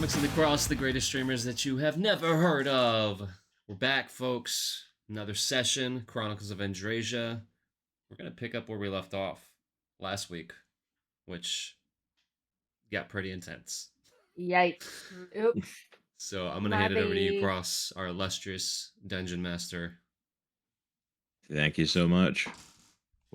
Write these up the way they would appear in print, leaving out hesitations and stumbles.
mixing across the greatest streamers that you have never heard of. We're back, folks. Another session, Chronicles of Andriesia. We're going to pick up where we left off last week, which got pretty intense. Yikes. Oops. So I'm going to hand it over to you, Cross, our illustrious Dungeon Master. Thank you so much.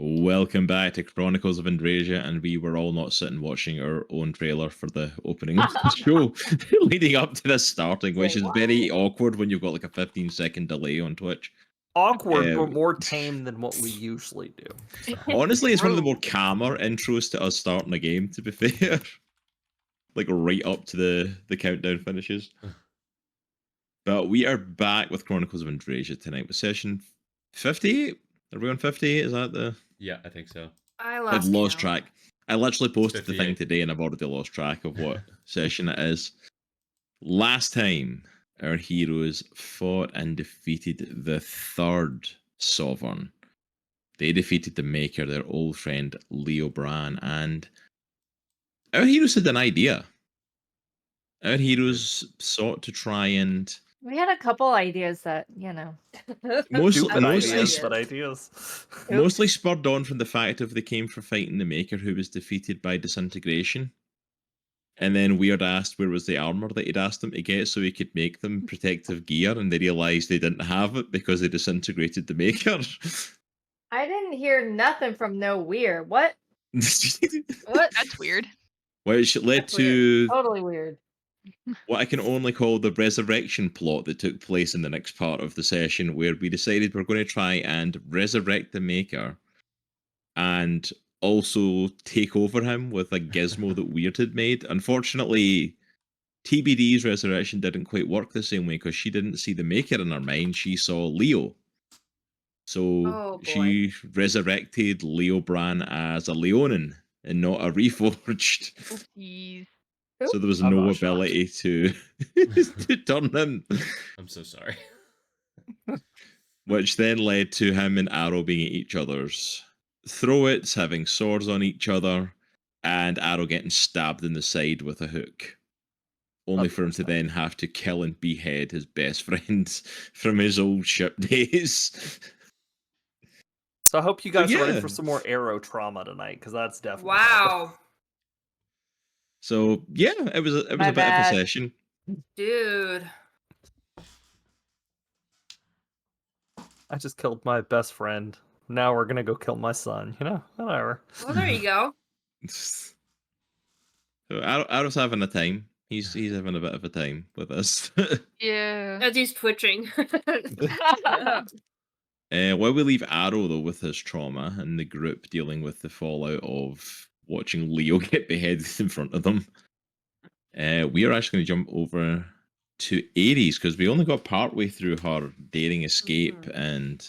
Welcome back to Chronicles of Andriesia, and we were all not sitting watching our own trailer for the opening of the show leading up to this starting, which is very awkward when you've got like a 15-second delay on Twitch. Awkward, but more tame than what we usually do. So. Honestly, it's one of the more calmer intros to us starting a game, to be fair. Like right up to the countdown finishes. But we are back with Chronicles of Andriesia tonight with session 58. Are we on 58? Is that the... Yeah, I think so. I've lost track. I literally posted 58. the thing today and I've already lost track of what session it is. Last time, our heroes fought and defeated the third Sovereign. They defeated the Maker, their old friend Leo Bran, and our heroes had an idea. Our heroes sought to try and... We had a couple ideas that, you know. Mostly spurred on from the fact of they came for fighting the Maker, who was defeated by disintegration. And then Weird asked where was the armor that he'd asked them to get so he could make them protective gear, and they realized they didn't have it because they disintegrated the Maker. I didn't hear nothing from no Weird. What? What? That's weird. Which led That's to... weird. Totally weird. What I can only call the resurrection plot that took place in the next part of the session, where we decided we're going to try and resurrect the Maker and also take over him with a gizmo that Weird had made. Unfortunately, TBD's resurrection didn't quite work the same way because she didn't see the Maker in her mind, she saw Leo. So she resurrected Leo Bran as a Leonin and not a Reforged. Jeez. So there was no ability to turn him. I'm so sorry. Which then led to him and Aero being at each other's throats, having swords on each other, and Aero getting stabbed in the side with a hook. Only for him to then have to kill and behead his best friend from his old ship days. So I hope you guys are ready for some more Aero trauma tonight, because that's definitely... Wow. So, yeah, it was a bit of a session. Dude. I just killed my best friend. Now we're gonna go kill my son, you know? Whatever. Well, there you go. So Aero's having a time. He's having a bit of a time with us. Yeah. As he's twitching. While we leave Aero, though, with his trauma and the group dealing with the fallout of watching Leo get beheaded in front of them, we are actually going to jump over to Aries, because we only got partway through her daring escape, and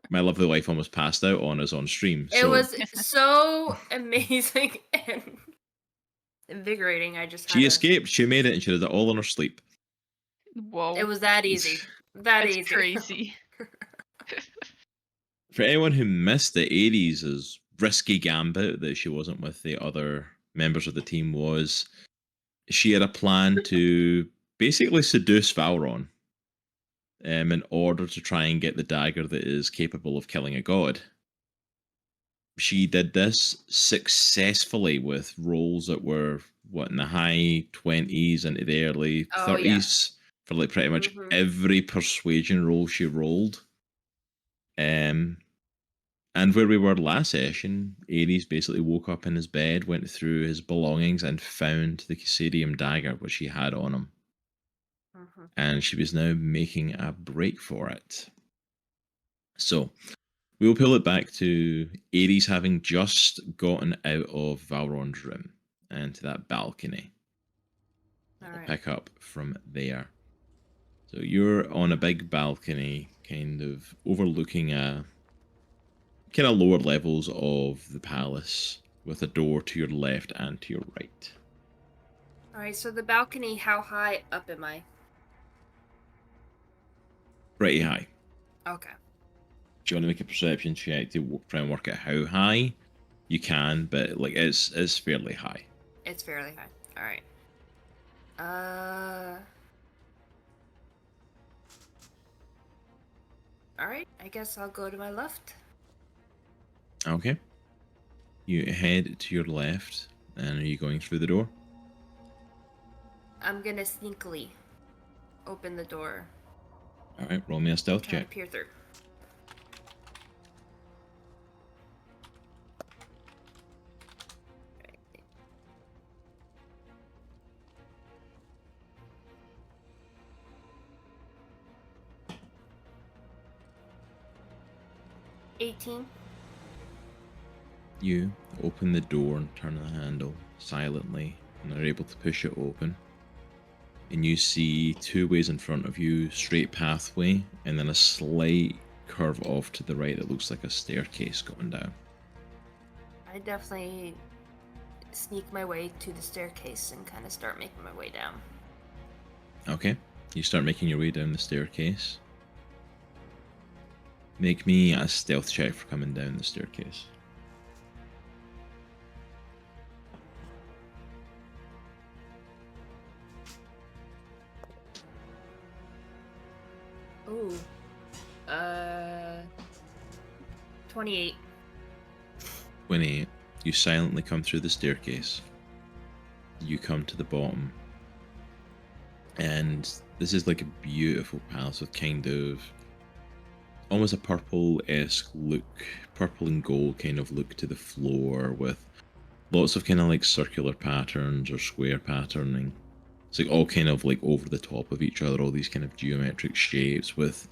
my lovely wife almost passed out on us on stream. It was so amazing and invigorating. She escaped, she made it, and she did it all in her sleep. Whoa. It was that easy. That's easy. Crazy. For anyone who missed the Aries' risky gambit that she wasn't with the other members of the team was she had a plan to basically seduce Valron in order to try and get the dagger that is capable of killing a god. She did this successfully with rolls that were, in the high 20s into the early 30s for like pretty much every persuasion roll she rolled. And where we were last session, Aries basically woke up in his bed, went through his belongings, and found the Kesadium Dagger, which he had on him. And she was now making a break for it. So, we'll pull it back to Aries having just gotten out of Valron's room and to that balcony. We'll pick up from there. So, you're on a big balcony, kind of overlooking a... kind of lower levels of the palace, with a door to your left and to your right. Alright, so the balcony, how high up am I? Pretty high. Okay. Do you want to make a perception check to try and work out how high? You can, but like it's fairly high. It's fairly high. Alright. Alright, I guess I'll go to my left. Okay. You head to your left, and are you going through the door? I'm gonna sneakily open the door. Alright, roll me a stealth Try to check. peer through. Right. 18. You open the door and turn the handle silently, and are able to push it open. And you see two ways in front of you, straight pathway, and then a slight curve off to the right that looks like a staircase going down. I definitely sneak my way to the staircase and kind of start making my way down. Okay, you start making your way down the staircase. Make me a stealth check for coming down the staircase. Ooh. 28. 28. You silently come through the staircase. You come to the bottom. And this is like a beautiful palace with kind of almost a purple-esque look, purple and gold kind of look to the floor with lots of kind of like circular patterns or square patterning. It's like all kind of like over the top of each other, all these kind of geometric shapes with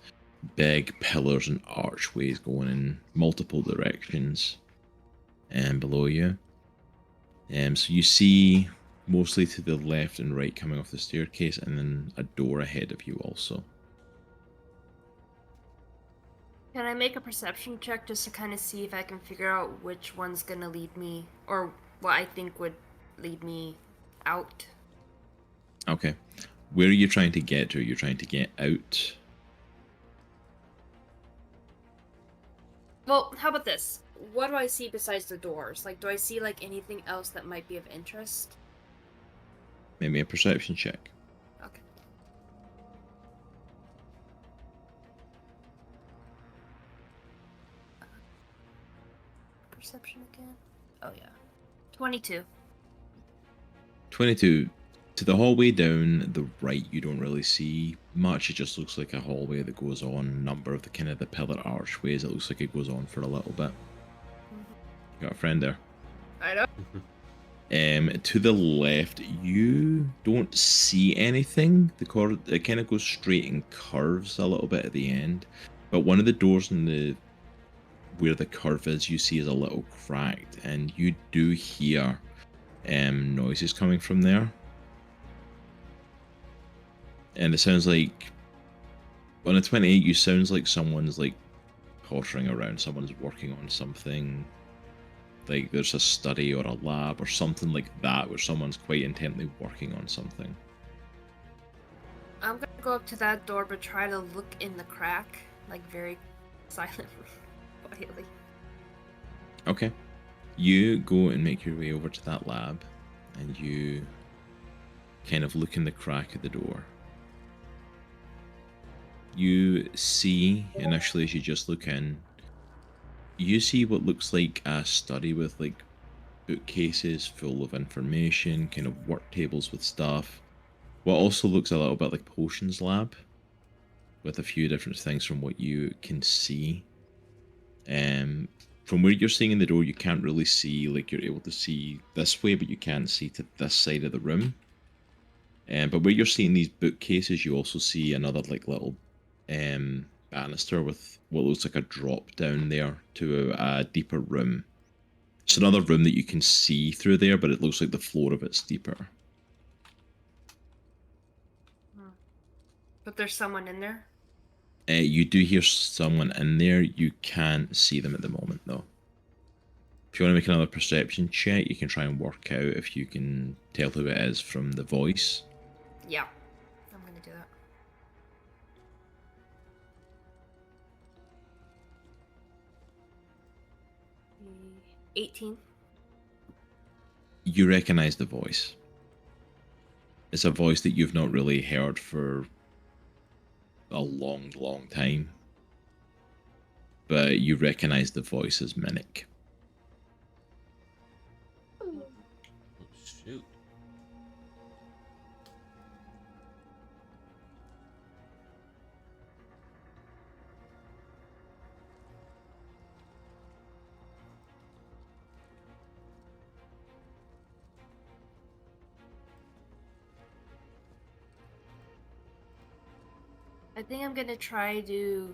big pillars and archways going in multiple directions and below you. So you see mostly to the left and right coming off the staircase, and then a door ahead of you also. Can I make a perception check just to kind of see if I can figure out which one's gonna lead me, or what I think would lead me out? Okay. Where are you trying to get to? You're trying to get out? Well, how about this? What do I see besides the doors? Like, do I see, like, anything else that might be of interest? Maybe a perception check. Okay. Perception again? Oh, yeah. 22. 22. To the hallway down the right, you don't really see much. It just looks like a hallway that goes on. A number of the kind of the pillar archways. It looks like it goes on for a little bit. You got a friend there. I know. To the left, you don't see anything. It kind of goes straight and curves a little bit at the end. But one of the doors in the where the curve is, you see is a little cracked, and you do hear noises coming from there. And it sounds like on a 28, you sounds like someone's like pottering around. Someone's working on something. Like there's a study or a lab or something like that where someone's quite intently working on something. I'm gonna go up to that door, but try to look in the crack, like very silently, quietly. Okay. You go and make your way over to that lab, and you kind of look in the crack of the door. You see, initially as you just look in, you see what looks like a study with like bookcases full of information, kind of work tables with stuff. What also looks a little bit like potions lab, with a few different things from what you can see. From where you're seeing in the door, you can't really see, like you're able to see this way, but you can't see to this side of the room. But where you're seeing these bookcases, you also see another like little banister with what looks like a drop down there to a deeper room. It's another room that you can see through there, but it looks like the floor of it's deeper. But there's someone in there? You do hear someone in there. You can't see them at the moment, though. If you want to make another perception check, you can try and work out if you can tell who it is from the voice. Yeah. I'm gonna do that. Mm, 18. You recognize the voice. It's a voice that you've not really heard for a long, long time. But you recognize the voice as Minnick. Oh, shoot. I think I'm gonna try to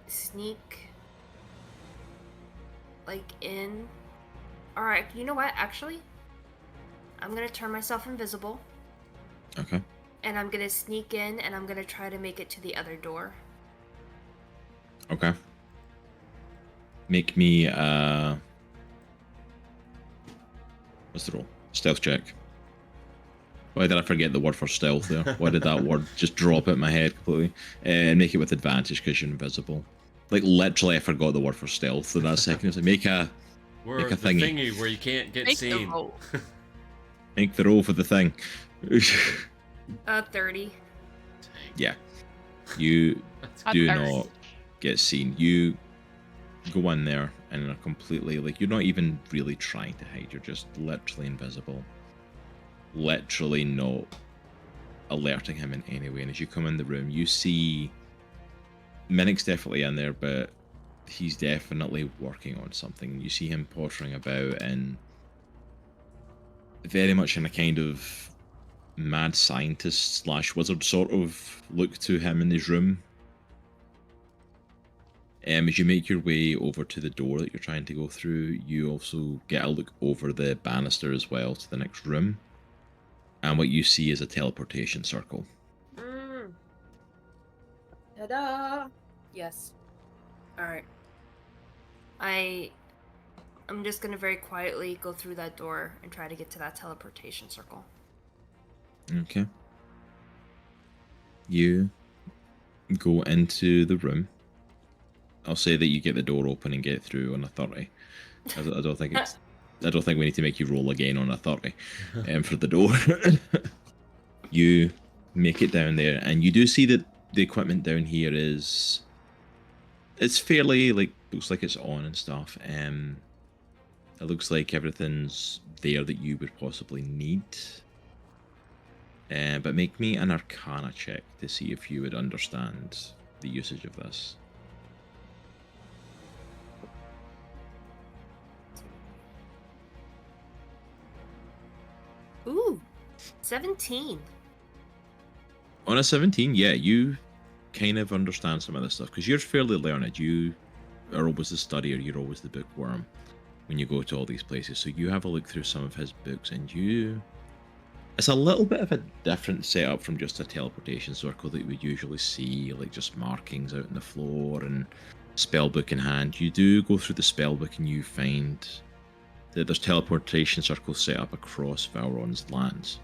sneak like in. Alright, you know what? Actually, I'm gonna turn myself invisible. Okay. And I'm gonna sneak in and I'm gonna try to make it to the other door. Okay. Make me what's the roll? Stealth check. Why did I forget the word for stealth there? Why did that word just drop out my head completely? And make it with advantage because you're invisible. Like literally I forgot the word for stealth in that second. It's like make a We're a the thingy. thingy where you can't get Make the seen. roll. Make the roll for the thing. 30. Yeah. You A do 30. not get seen. You go in there and are completely like you're not even really trying to hide. You're just literally invisible. Literally not alerting him in any way. And as you come in the room, you see Minnick's definitely in there, but he's definitely working on something. You see him pottering about and very much in a kind of mad scientist / wizard sort of look to him in his room. As you make your way over to the door that you're trying to go through, you also get a look over the banister as well to the next room. And what you see is a teleportation circle. Ta-da! Yes. Alright. I'm just gonna very quietly go through that door and try to get to that teleportation circle. Okay. You go into the room. I'll say that you get the door open and get through on a 30. I don't think it's. I don't think we need to make you roll again on a 30 for the door. You make it down there, and you do see that the equipment down here is. It's fairly like looks like it's on and stuff. It looks like everything's there that you would possibly need. But make me an Arcana check to see if you would understand the usage of this. Ooh! 17. On a 17, yeah, you kind of understand some of this stuff because you're fairly learned. You are always the studier, you're always the bookworm when you go to all these places. So you have a look through some of his books and it's a little bit of a different setup from just a teleportation circle that you would usually see, like just markings out on the floor and spellbook in hand. You do go through the spellbook and you find that there's teleportation circles set up across Valron's lands.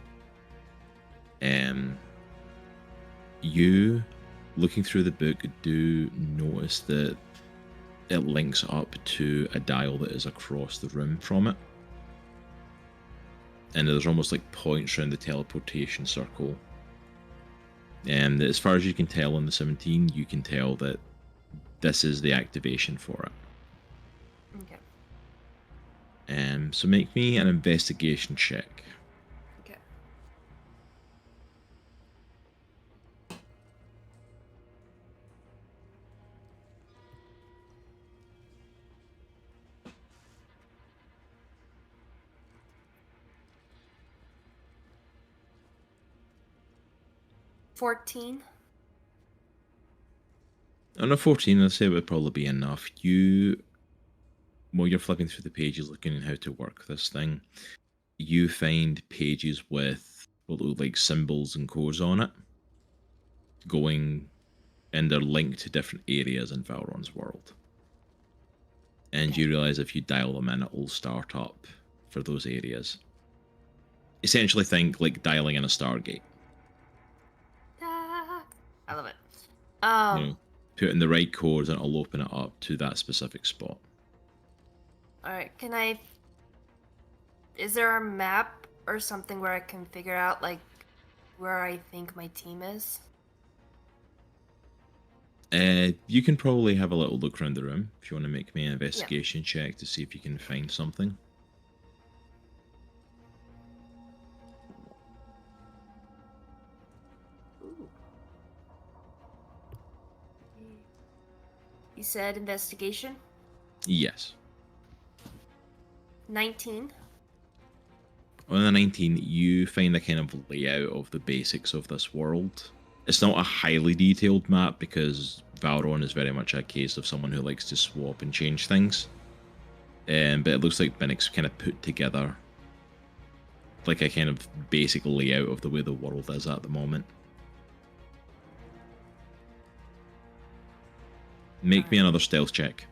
You, looking through the book, do notice that it links up to a dial that is across the room from it. And there's almost like points around the teleportation circle. And as far as you can tell on the 17, you can tell that this is the activation for it. Okay. So make me an investigation check. Okay. $14. On a 14, I'd say it would probably be enough. While you're flipping through the pages looking at how to work this thing, you find pages with what look like symbols and codes on it, and they're linked to different areas in Valron's world. And Okay. you realize if you dial them in, it'll start up for those areas. Essentially think like dialing in a Stargate. Ah, I love it. You know, put in the right codes and it'll open it up to that specific spot. Alright, is there a map or something where I can figure out like where I think my team is? You can probably have a little look around the room if you want to make me an investigation check to see if you can find something. Ooh. You said investigation? Yes. 19. On the 19, you find a kind of layout of the basics of this world. It's not a highly detailed map because Valron is very much a case of someone who likes to swap and change things. But it looks like Binnick's kind of put together like a kind of basic layout of the way the world is at the moment. Make me another stealth check.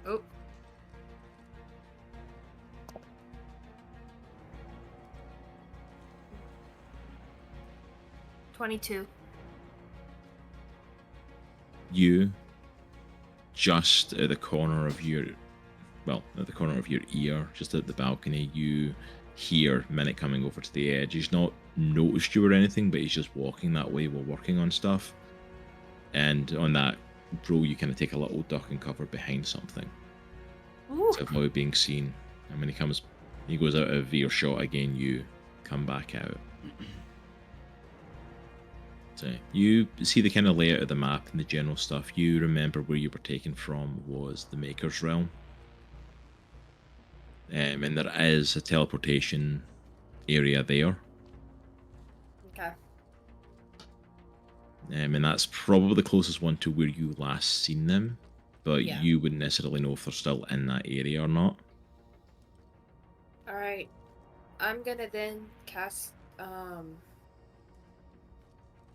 Oh. $22. You, just at the corner of your, at the corner of your ear, just at the balcony, you hear Minnick coming over to the edge. He's not noticed you or anything, but he's just walking that way while working on stuff. And on that roll, you kind of take a little duck and cover behind something Ooh. to avoid being seen. And when he goes out of earshot again, you come back out. So you see the kind of layout of the map and the general stuff. You remember where you were taken from was the Maker's Realm. And there is a teleportation area there. Okay. And that's probably the closest one to where you last seen them. But Yeah. you wouldn't necessarily know if they're still in that area or not. Alright. I'm gonna then cast,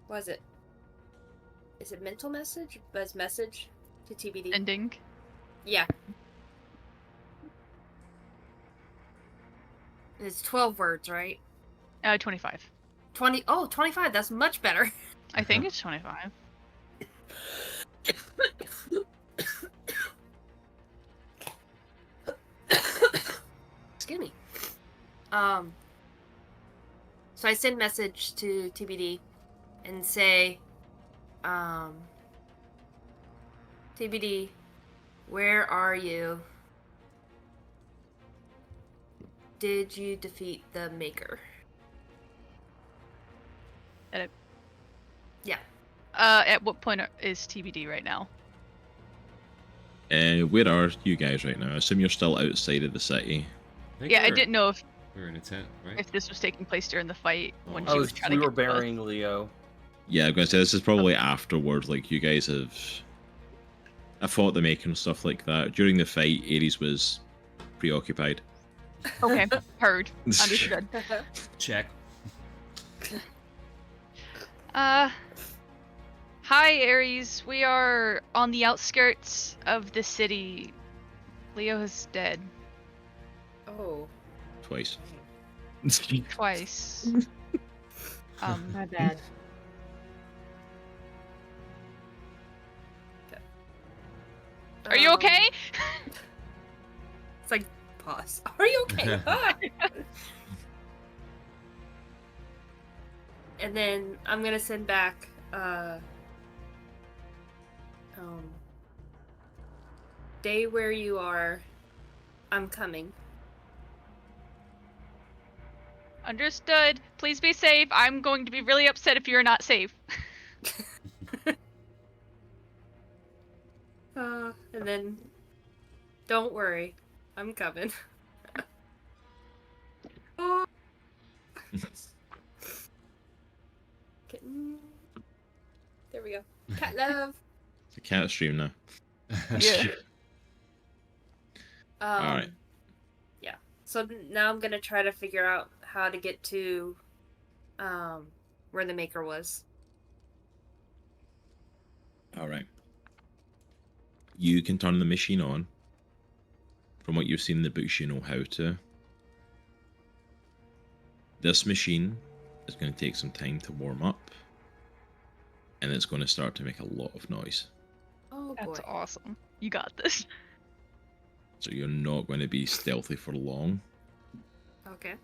what is it? Is it mental message? Buzz message to TBD? Ending. Yeah. It's 12 words, right? 25. 20. Oh, 25. That's much better. I think it's 25. Excuse me. So I send message to TBD and say, TBD, where are you? Did you defeat the Maker? Yeah. At what point is TBD right now? Where are you guys right now? I assume you're still outside of the city. Yeah, I didn't know if We're in a tent, right? if this was taking place during the fight when Oh. she was trying to We get were to us. burying Leo. Yeah, I'm gonna say this is probably afterward. Like you guys have fought the Maker and stuff like that. During the fight, Aries was preoccupied. Okay, heard. Understood. Check. Hi Aries. We are on the outskirts of the city. Leo is dead. Oh. Twice. Twice. My bad. Are you okay? It's like, pause. Are you okay? Hi. And then I'm gonna send back, stay where you are. I'm coming. Understood. Please be safe. I'm going to be really upset if you're not safe. And then, don't worry, I'm coming. Oh. Kitten. There we go. Cat love. It's a cat stream now. Yeah. Alright. Yeah. So now I'm gonna try to figure out how to get to, where the Maker was. Alright. You can turn the machine on. From what you've seen in the books, you know how to. This machine is going to take some time to warm up. And it's going to start to make a lot of noise. Oh boy. That's awesome. You got this. So you're not going to be stealthy for long. Okay.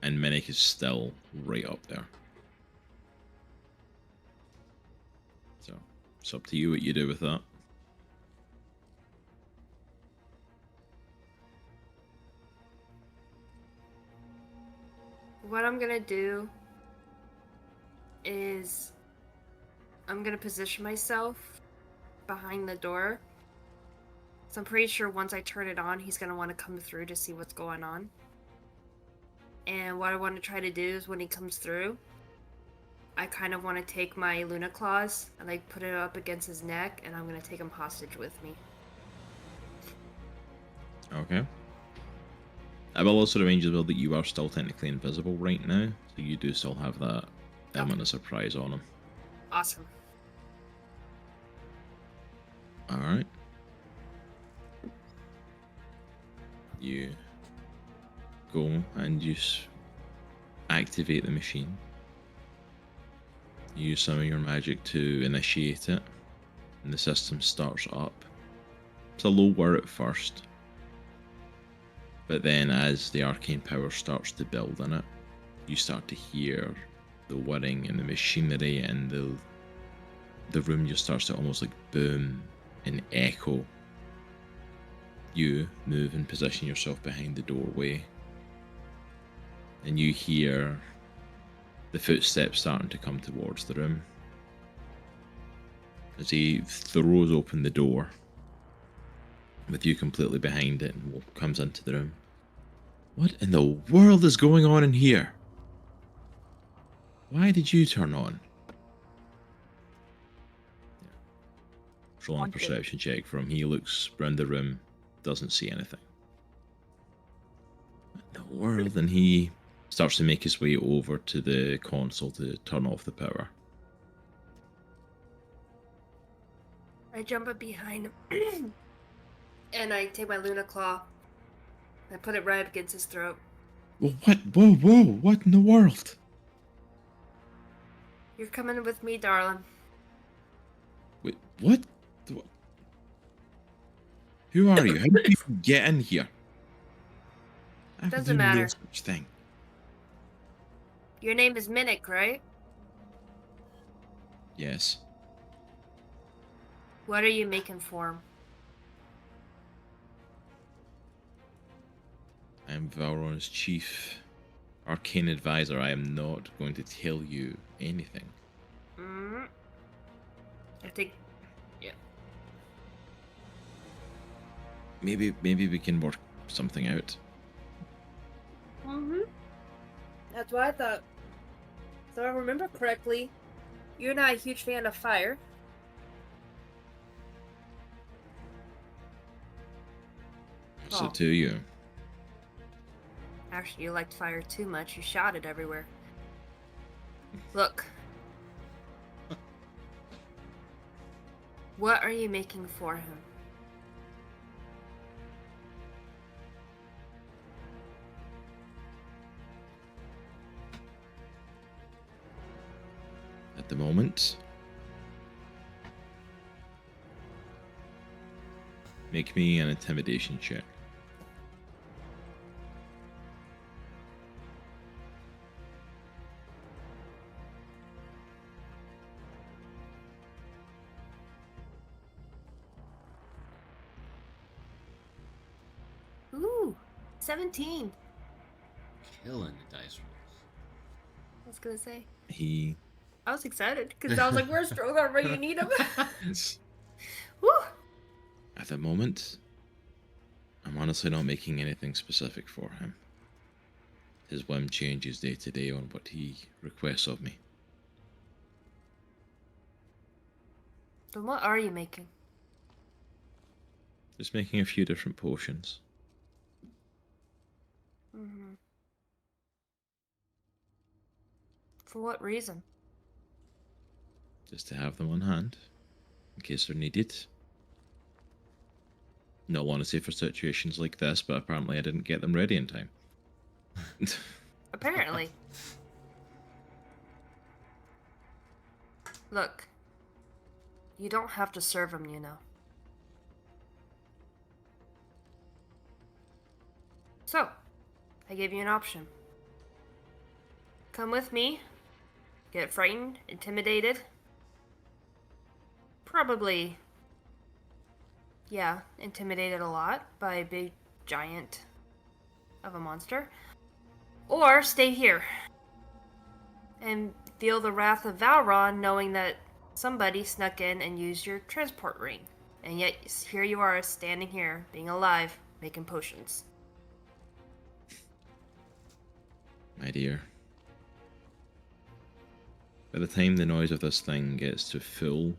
and Minnick is still right up there. So it's up to you what you do with that. What I'm gonna do is I'm gonna position myself behind the door. So I'm pretty sure once I turn it on, he's gonna want to come through to see what's going on. And what I want to try to do is when he comes through, I kind of want to take my Luna Claws and like put it up against his neck, and I'm gonna take him hostage with me. Okay. I will also arrange as well that you are still technically invisible right now, so you do still have that element of surprise on him. Awesome. Alright. You go and you activate the machine. You use some of your magic to initiate it, and the system starts up. It's a low whir at first, but then as the arcane power starts to build in it, you start to hear the whirring and the machinery, and the room just starts to almost like boom and echo. You move and position yourself behind the doorway, and you hear the footsteps starting to come towards the room. As he throws open the door, with you completely behind it, and comes into the room. What in the world is going on in here? Why did you turn on? Roll a Haunted. perception check from him. He looks around the room, doesn't see anything. What in the world? And he starts to make his way over to the console to turn off the power. I jump up behind him and I take my Luna Claw. I put it right up against his throat. Well, what? Whoa, what in the world? You're coming with me, darling. Wait, what? Who are you? How did you get in here? I would Doesn't do no matter. such thing. Your name is Minnick, right? Yes. What are you making for him? I am Valron's chief arcane advisor. I am not going to tell you anything. I think... Yeah. Maybe we can work something out. That's what I thought. So I remember correctly, you're not a huge fan of fire. What's Oh. it to you? Actually, you liked fire too much. You shot it everywhere. Look. What are you making for him? At the moment, make me an intimidation check. Ooh, 17. Killing the dice rolls. I was gonna say. I was excited because I was like, "Where's Droghar? Where you need him?" Woo! At the moment, I'm honestly not making anything specific for him. His whim changes day to day on what he requests of me. Then what are you making? Just making a few different potions. For what reason? Just to have them on hand, in case they're needed. Not want to say for situations like this, but apparently I didn't get them ready in time. Apparently. Look. You don't have to serve him, you know. So, I gave you an option. come with me. Get frightened, intimidated. Probably, yeah, intimidated a lot by a big giant of a monster. Or stay here and feel the wrath of Valron, knowing that somebody snuck in and used your transport ring. And yet, here you are, standing here, being alive, making potions. My dear. By the time the noise of this thing gets to full,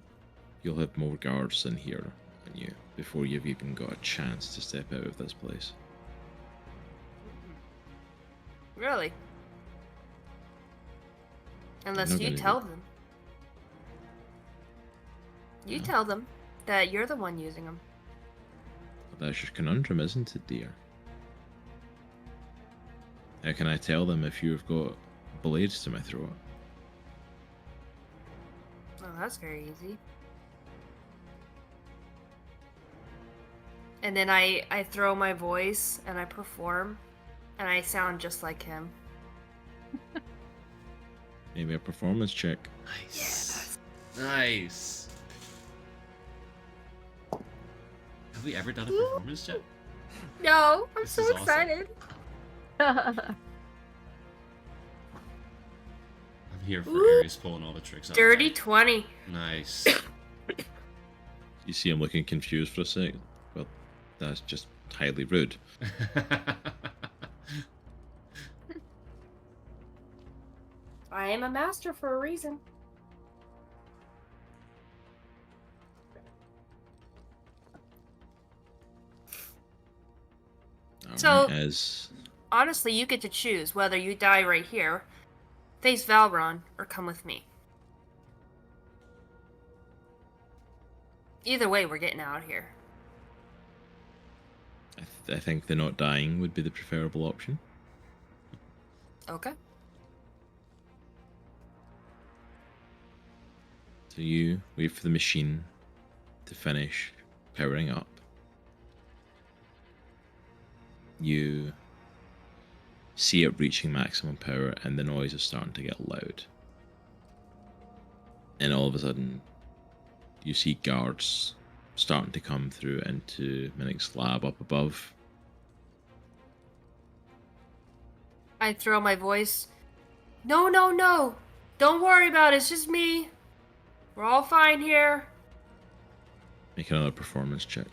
you'll have more guards in here than you before you've even got a chance to step out of this place. Really? Unless not you gonna tell do- them. You Yeah. tell them that you're the one using them. But that's your conundrum, isn't it, dear? How can I tell them if you've got blades to my throat? Oh, that's very easy. And then I throw my voice and I perform, and I sound just like him. Maybe a performance check. Nice. Nice. Have we ever done a performance check? No, I'm This so is awesome. excited. I'm here for Ooh. Aries pulling all the tricks out. Dirty 20. Nice. You see him looking confused for a second. Well, that's just highly rude. I am a master for a reason. So- Alright, as Honestly, you get to choose whether you die right here, face Valron, or come with me. Either way, we're getting out of here. I think the not dying would be the preferable option. Okay. So you wait for the machine to finish powering up. You see it reaching maximum power and the noise is starting to get loud. And all of a sudden, you see guards starting to come through into Minik's lab up above. I throw my voice. No, no, no. Don't worry about it. It's just me. We're all fine here. Make another performance check.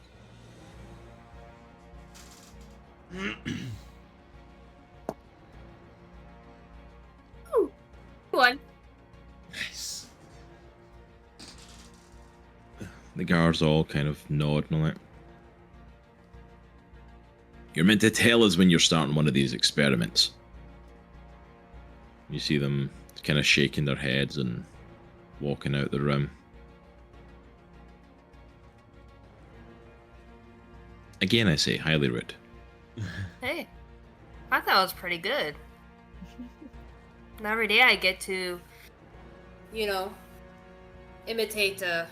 Ooh. One. Nice. The guards all kind of nod and all that. You're meant to tell us when you're starting one of these experiments. You see them kind of shaking their heads and walking out the room. Again, I say, highly rude. Hey, I thought it was pretty good. And every day I get to, imitate a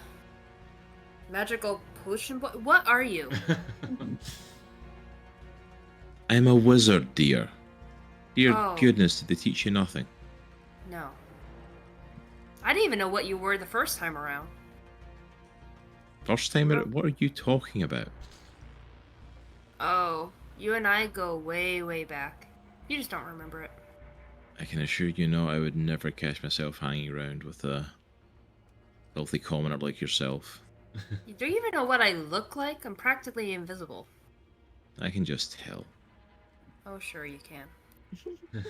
magical potion. What are you? I'm a wizard, dear. Dear Oh. goodness, did they teach you nothing? No. I didn't even know what you were the first time around. First time, what are you talking about? Oh, you and I go way, way back. You just don't remember it. I can assure you no, I would never catch myself hanging around with a filthy commoner like yourself. Do you even know what I look like? I'm practically invisible. I can just tell. Oh, sure you can.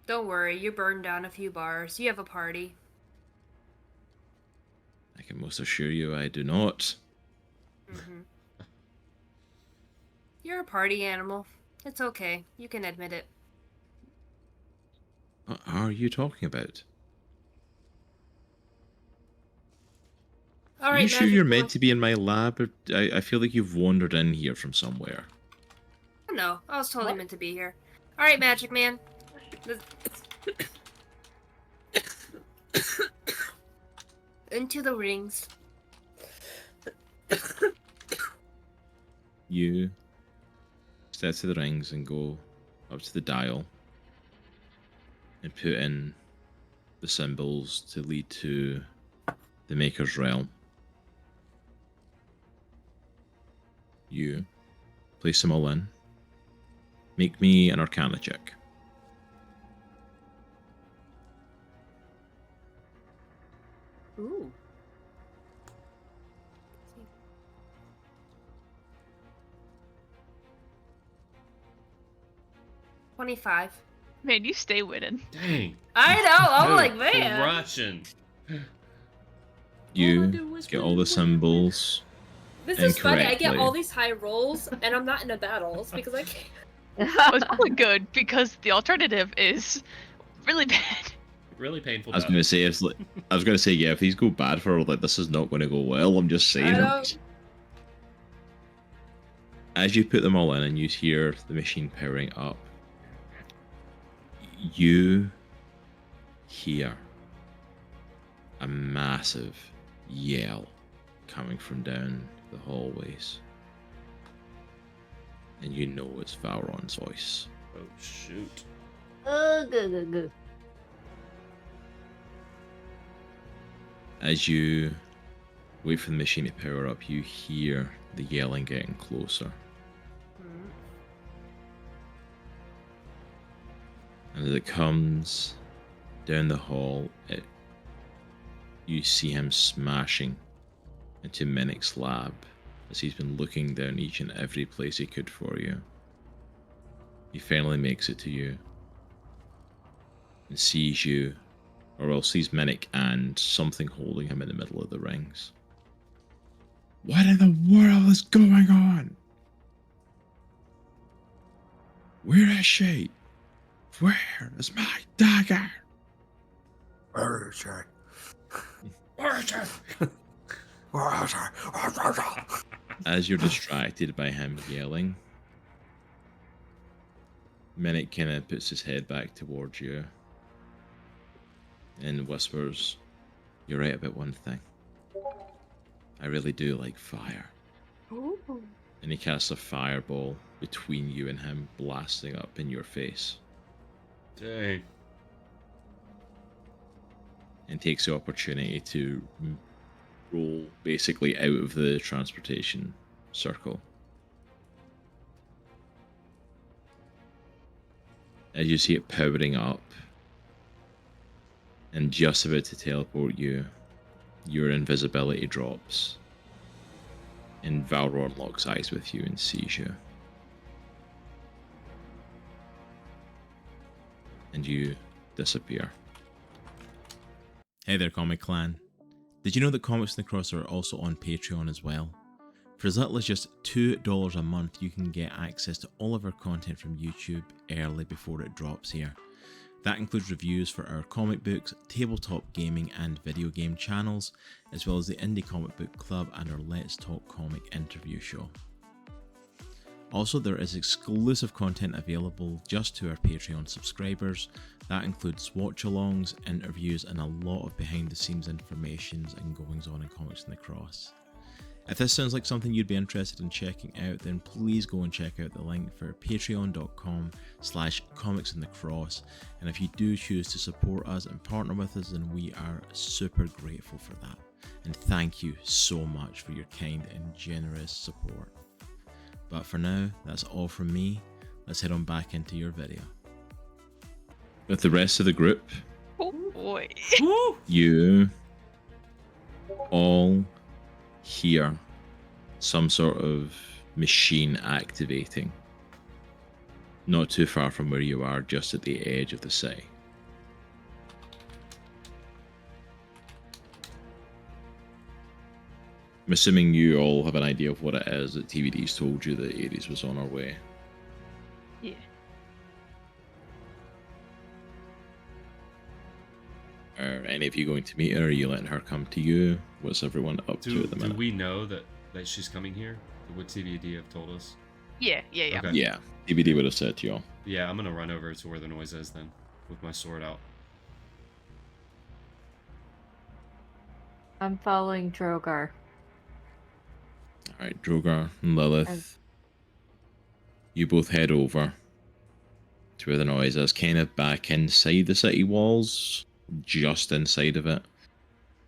Don't worry, you burned down a few bars. You have a party. I can most assure you I do not. Mm-hmm. You're a party animal. It's okay. You can admit it. What are you talking about? All Are right, you sure Magic you're Boy. meant to be in my lab? Or I feel like you've wandered in here from somewhere. No, I was totally What? meant to be here. All right, Magic Man. Into the rings. You step to the rings and go up to the dial. and put in the symbols to lead to the Maker's Realm. You place them all in. Make me an Arcana check. Ooh. 25. Man, you stay winning. Dang. I know. I'm Dude, like, man. Crushing. You get all the symbols. This is funny. I get incorrectly. all these high rolls, and I'm not in a battle. It's because I can't. It's probably good because the alternative is really bad. Really painful. I was gonna say, yeah, if these go bad for her, like this is not going to go well. I'm just saying. I don't- As you put them all in and you hear the machine powering up, you hear a massive yell coming from down the hallways. And you know it's Valron's voice. Oh, shoot. Good. As you wait for the machine to power up, you hear the yelling getting closer. And as it comes down the hall, you see him smashing into Minik's lab as he's been looking down each and every place he could for you. He finally makes it to you and sees you, or well, sees Minik and something holding him in the middle of the rings. What in the world is going on? Where is she? Where is my dagger? Where is As you're distracted by him yelling, Minik kind of puts his head back towards you and whispers, "You're right about one thing. I really do like fire." Ooh. And he casts a fireball between you and him, blasting up in your face. Dang. And takes the opportunity to roll basically out of the transportation circle. As you see it powering up and just about to teleport you, your invisibility drops and Valron locks eyes with you and sees you. And you disappear. Hey there, Comic Clan. Did you know that Comics in the Cross are also on Patreon as well? For as little as just $2 a month, you can get access to all of our content from YouTube early before it drops here. That includes reviews for our comic books, tabletop gaming and video game channels, as well as the Indie Comic Book Club and our Let's Talk Comic interview show. Also, there is exclusive content available just to our Patreon subscribers. That includes watch-alongs, interviews, and a lot of behind-the-scenes information and goings-on in Comics in the Cross. If this sounds like something you'd be interested in checking out, then please go and check out the link for patreon.com/comicsinthecross. And if you do choose to support us and partner with us, then we are super grateful for that. And thank you so much for your kind and generous support. But for now, that's all from me. Let's head on back into your video. With the rest of the group, Oh boy. you all hear some sort of machine activating. Not too far from where you are, just at the edge of the city. I'm assuming you all have an idea of what it is that TVD's told you that Aries was on her way. Yeah. Are any of you going to meet her? Are you letting her come to you? What's everyone up to at the Do minute? we know that she's coming here? Would TVD have told us? Yeah. Okay. Yeah, TVD would have said to y'all. Yeah, I'm gonna run over to where the noise is then, with my sword out. I'm following Droghar. Alright, Droghar and Lilith. As- You both head over to where the noise is, kind of back inside the city walls, just inside of it.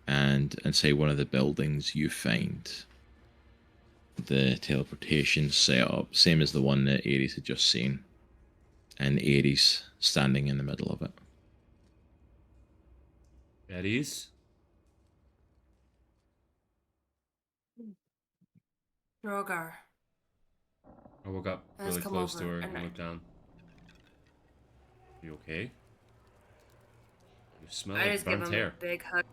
And inside one of the buildings, you find the teleportation setup, same as the one that Aries had just seen. And Aries standing in the middle of it. Aries? Droghar. I woke up Let's really come close to over her and and looked down. You okay? You smell I like just give burnt him hair. a big hug.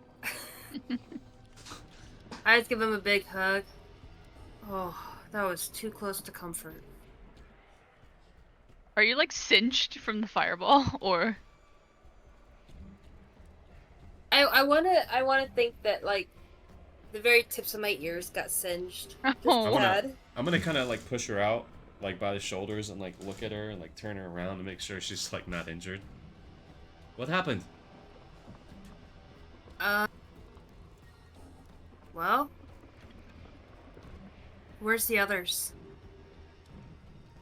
I just give him a big hug. Oh, that was too close to comfort. Are you like singed from the fireball, or? I wanna think that like the very tips of my ears got singed. Just Oh. a tad. I'm gonna kind of like push her out, like by the shoulders, and like look at her and like turn her around to make sure she's like not injured. What happened? Well, where's the others?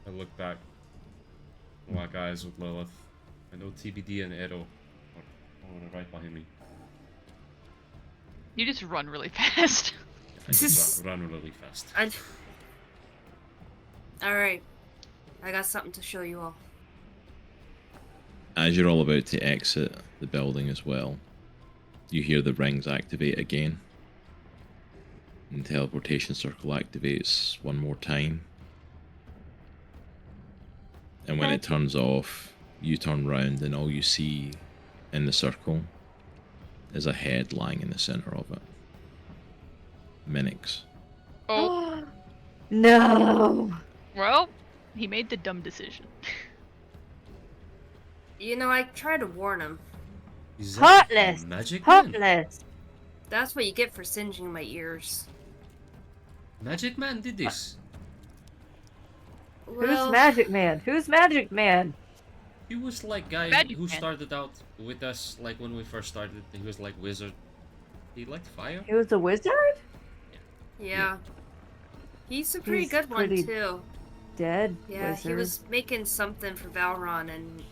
I look back. Lock eyes with Lilith. I know TBD and Aero are right behind me. You just run really fast. I just run really fast. Alright. I got something to show you all. As you're all about to exit the building as well, you hear the rings activate again. And the teleportation circle activates one more time. And when it turns off, you turn round and all you see in the circle is a head lying in the center of it. Minix. Oh, No. well, he made the dumb decision. You know, I tried to warn him. Is that a Heartless. magic man? Heartless. That's what you get for singeing my ears. Magic man did this. Who's Magic Man? Who's Magic Man? He was like guy Magic who man. started out with us like when we first started. He was like wizard. He liked fire. He was a wizard? Yeah. He's a pretty He's good one, pretty too. Dead Yeah, wizard. he was making something for Valron, and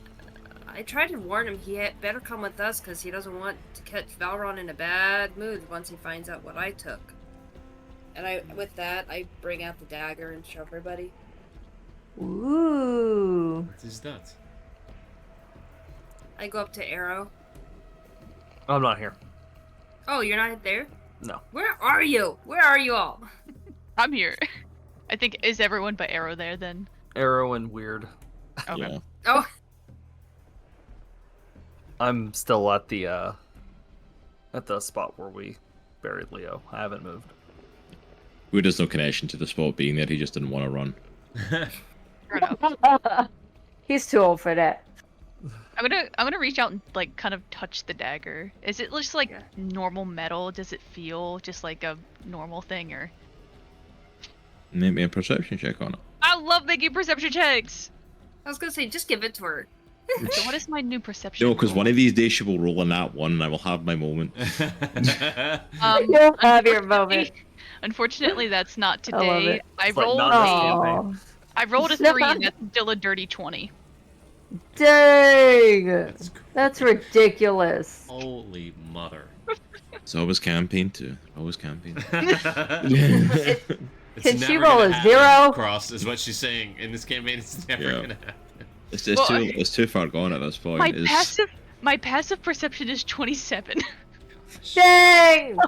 I tried to warn him he had better come with us because he doesn't want to catch Valron in a bad mood once he finds out what I took. And with that, I bring out the dagger and show everybody. Ooh. What is that? I go up to Aero. I'm not here. Oh, you're not there? No. Where are you? Where are you all? I'm here. I think, is everyone but Aero there then? Aerowen weird. Okay. Yeah. Oh, I'm still at the spot where we buried Leo. I haven't moved. Weird has no connection to the spot being there, he just didn't want to run. Fair enough. He's too old for that. I'm gonna reach out and like kind of touch the dagger. Is it just like Yeah. normal metal? Does it feel just like a normal thing, or? Make me a perception check on it. I love making perception checks. I was gonna say, just give it to her. So what is my new perception? No, because roll? one of these days she will roll in that one and I will have my moment. You'll have your moment. Unfortunately, that's not I love today. it. I It's like rolled not a, Oh, I rolled a 3, and that's still a dirty 20. dang! That's cool. That's ridiculous. Holy mother. It's always campaign too. Always campaign. It's Can she never roll gonna a happen, zero? Cross is what she's saying. In this campaign, it's never Yeah. gonna happen. It's Well, it's too far gone at this point. My passive perception is 27. Dang!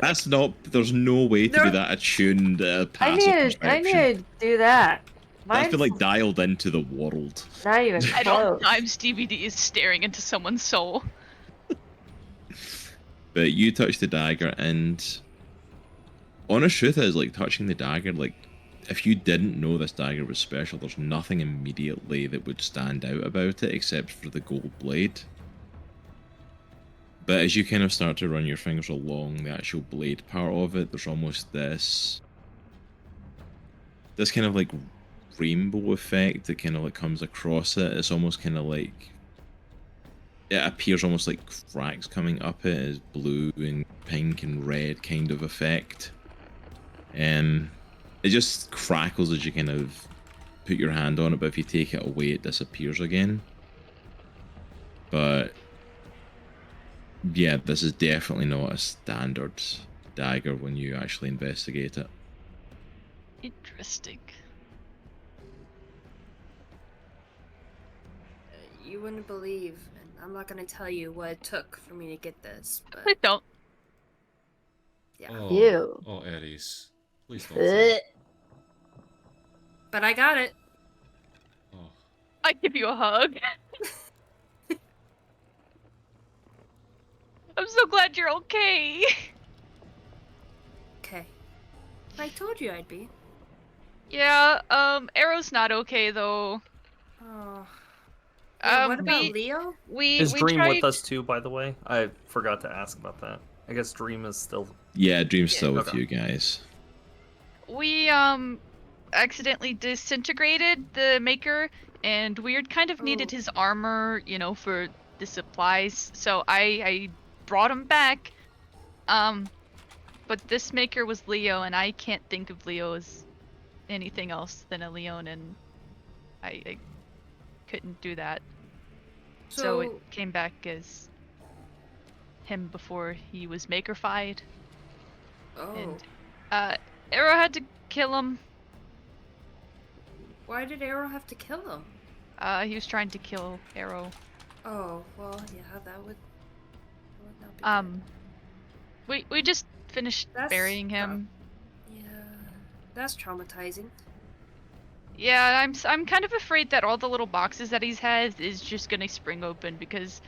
That's not. There's no way to be No. that attuned. I Passive need perception. to do that. That's Mine's been like dialed into the world. not even At all close. times, DVD is staring into someone's soul. But you touch the dagger, and honest truth is, like touching the dagger, like if you didn't know this dagger was special, there's nothing immediately that would stand out about it except for the gold blade. But as you kind of start to run your fingers along the actual blade part of it, there's almost this kind of like rainbow effect that kind of like comes across it. It's almost kind of like it appears almost like cracks coming up it as blue and pink and red kind of effect. It just crackles as you kind of put your hand on it, but if you take it away, it disappears again. But yeah, this is definitely not a standard dagger when you actually investigate it. Interesting. You wouldn't believe, and I'm not gonna tell you what it took for me to get this, but Please don't. yeah. Oh, Ew. oh, Aries. Please don't say. Ugh. But I got it. Oh. I give you a hug. I'm so glad you're okay. Okay. I told you I'd be. Yeah, Aero's not okay though. Oh. Yeah, what about we Leo? Is Dream tried... with us too, by the way? I forgot to ask about that. I guess Dream is still... Yeah, Dream's Yeah, still with okay. you guys. We accidentally disintegrated the maker, and Weird kind of needed Oh. his armor, you know, for the supplies. So I brought him back. But this maker was Leo, and I can't think of Leo as anything else than a Leon, and I couldn't do that. So it came back as him before he was makerfied. Oh. And Aero had to kill him. Why did Aero have to kill him? He was trying to kill Aero. Oh, well, yeah, that would not be good. We just finished That's burying him. Yeah, that's traumatizing. Yeah, I'm kind of afraid that all the little boxes that he's has is just gonna spring open because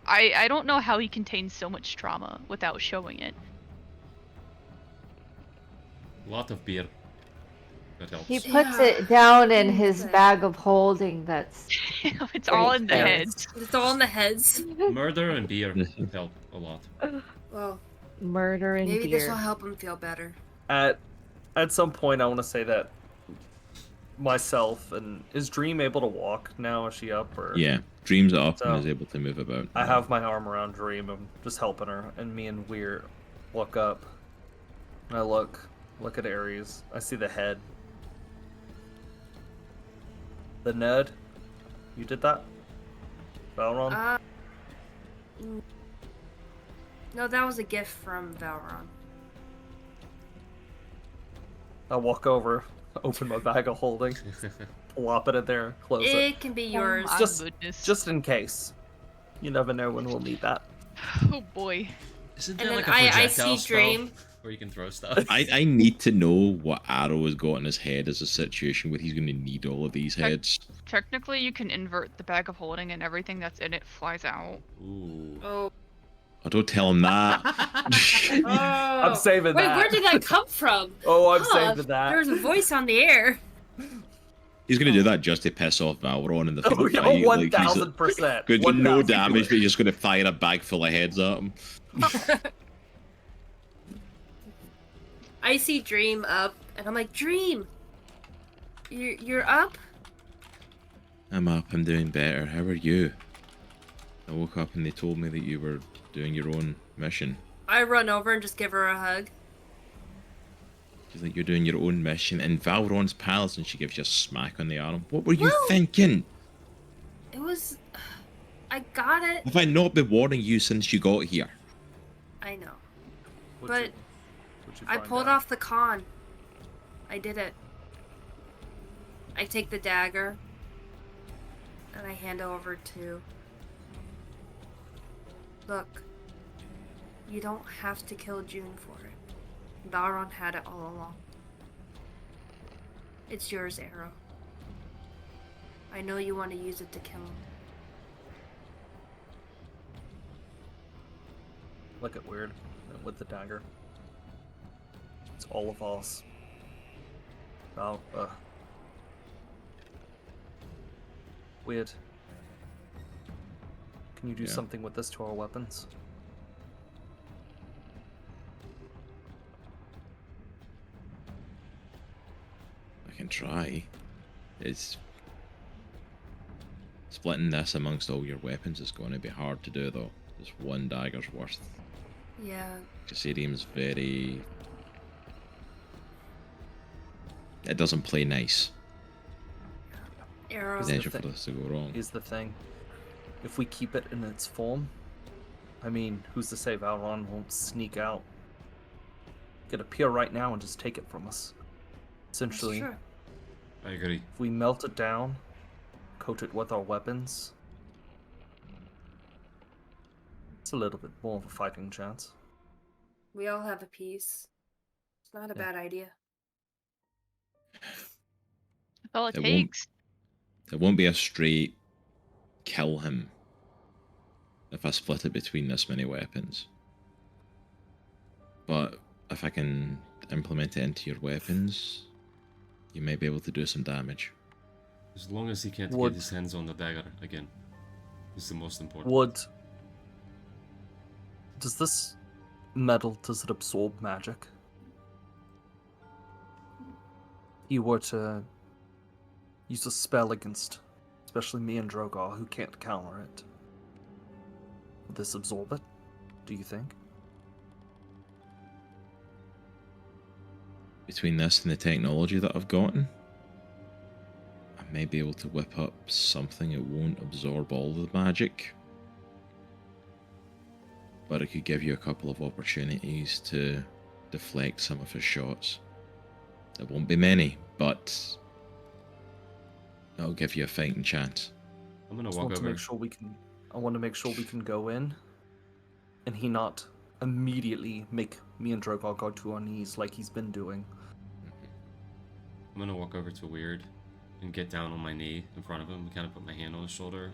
I don't know how he contains so much trauma without showing it. A lot of beer. That helps. He puts Yeah. it down in his Okay. bag of holding. That's It's all in the fair. heads. It's all in the heads. Murder and beer help a lot. Well, murder and maybe this will beer. help him feel better. At some point, I want to say that myself, and is Dream able to walk now? Is she up? Or Yeah, Dream's up So, and is able to move about. I have my arm around Dream. I'm just helping her, and me and Weir look up. And I look at Aries. I see the head. The Ned, you did that? Valron? No, that was a gift from Valron. I walk over, open my bag of holding, plop it in there, close it. It can be yours. Oh my Just- goodness. Just in case. You never know when we'll need that. Oh boy. Isn't And there then like a I projectile see spell Dream. where you can throw stuff? I need to know what Arrow has got in his head as a situation where he's going to need all of these heads. Technically, you can invert the bag of holding, and everything that's in it flies out. Ooh. Oh. I don't tell him that. I'm saving Wait, that. where did that come from? Oh, I'm Huh, saving that. There's a voice on the air. He's going to do that just to piss off Valron in the Oh, fight. yeah, Like, he's 1000%. going to do no 1000%. damage, but he's just going to fire a bag full of heads at him. I see Dream up, and I'm like, Dream, you're up? I'm up, I'm doing better. How are you? I woke up and they told me that you were doing your own mission. I run over and just give her a hug. She's like, you're doing your own mission in Valron's palace, and she gives you a smack on the arm. What were you Well- thinking? It was... I got it. Have I not been warning you since you got here? I know. What'd But what'd you I find pulled out? off the con. I did it. I take the dagger. And I hand it over to... Look. You don't have to kill June for it. Valron had it all along. It's yours, Aero. I know you want to use it to kill him. Look at Weird with the dagger. It's all of us. Oh, Weird. Can you do Yeah. something with this to our weapons? I can try. It's splitting this amongst all your weapons is going to be hard to do, though. Just one dagger's worth. Yeah. Kesadium's very... It doesn't play nice. Aero. Is it- Potential for this to go wrong. Is the thing. if we keep it in its form, I mean, who's to say Valron won't sneak out? Could appear right now and just take it from us. Essentially, That's true. I agree. if we melt it down, coat it with our weapons, it's a little bit more of a fighting chance. We all have a piece. It's not a Yeah. bad idea. That's all it It won't- takes. It won't be a straight kill him if I split it between this many weapons. But if I can implement it into your weapons, you may be able to do some damage. As long as he can't Would- get his hands on the dagger again. Is the most important. Does this metal, does it absorb magic? You were to use a spell against, especially me and Droghar, who can't counter it. Would this absorb it, do you think? Between this and the technology that I've gotten, I may be able to whip up something that won't absorb all the magic. But it could give you a couple of opportunities to deflect some of his shots. There won't be many, but it'll give you a fighting chance. I'm gonna I walk want to over. make sure we can. I want to make sure we can go in, and he not immediately make me and Droghar go to our knees like he's been doing. I'm gonna walk over to Weird and get down on my knee in front of him and kind of put my hand on his shoulder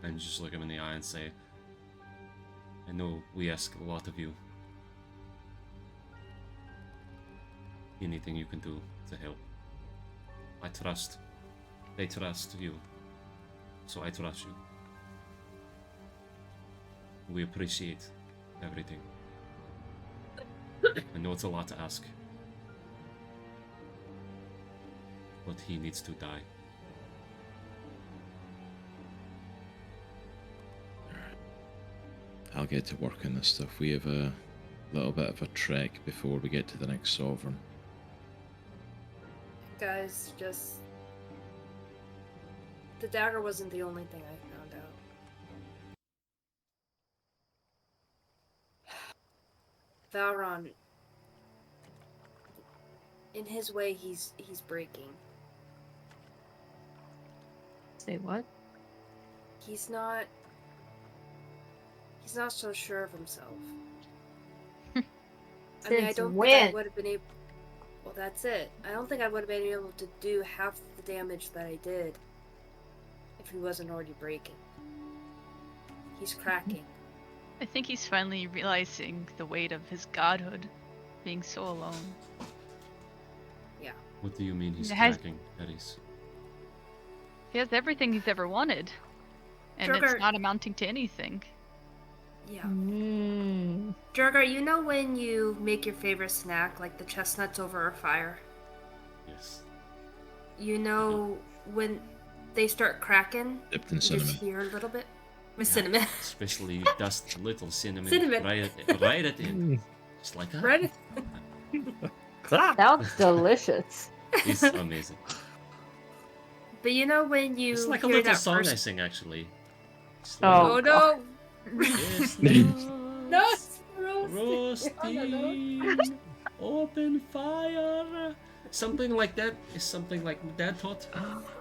and just look him in the eye and say, I know we ask a lot of you. Anything you can do to help. I trust. They trust you. So I trust you. We appreciate everything. I know it's a lot to ask. But he needs to die. I'll get to work on this stuff. We have a little bit of a trek before we get to the next sovereign. Guys, just... The dagger wasn't the only thing I found out. Valron... In his way, he's breaking. Say what? He's not so sure of himself. I mean, I Since don't think I when? would have been able... Well, that's it. I don't think I would have been able to do half the damage that I did if he wasn't already breaking. He's cracking. I think he's finally realizing the weight of his godhood, being so alone. What do you mean he's It has- cracking, Aries? He has everything he's ever wanted, and Droghar- it's not amounting to anything. Yeah. Mm. Droghar, you know when you make your favorite snack, like the chestnuts over a fire? Yes. You know when they start cracking, Dipped in you cinnamon. just hear a little bit? With cinnamon. Especially dust little cinnamon, Cinnamon. right at the end. Just like that. Right? Sounds delicious. It's amazing. But you know when you It's like a hear little that song I first... sing, actually. It's Oh, Oh no! Yes, No, it's roasting, open fire. Something like that is something like Dad taught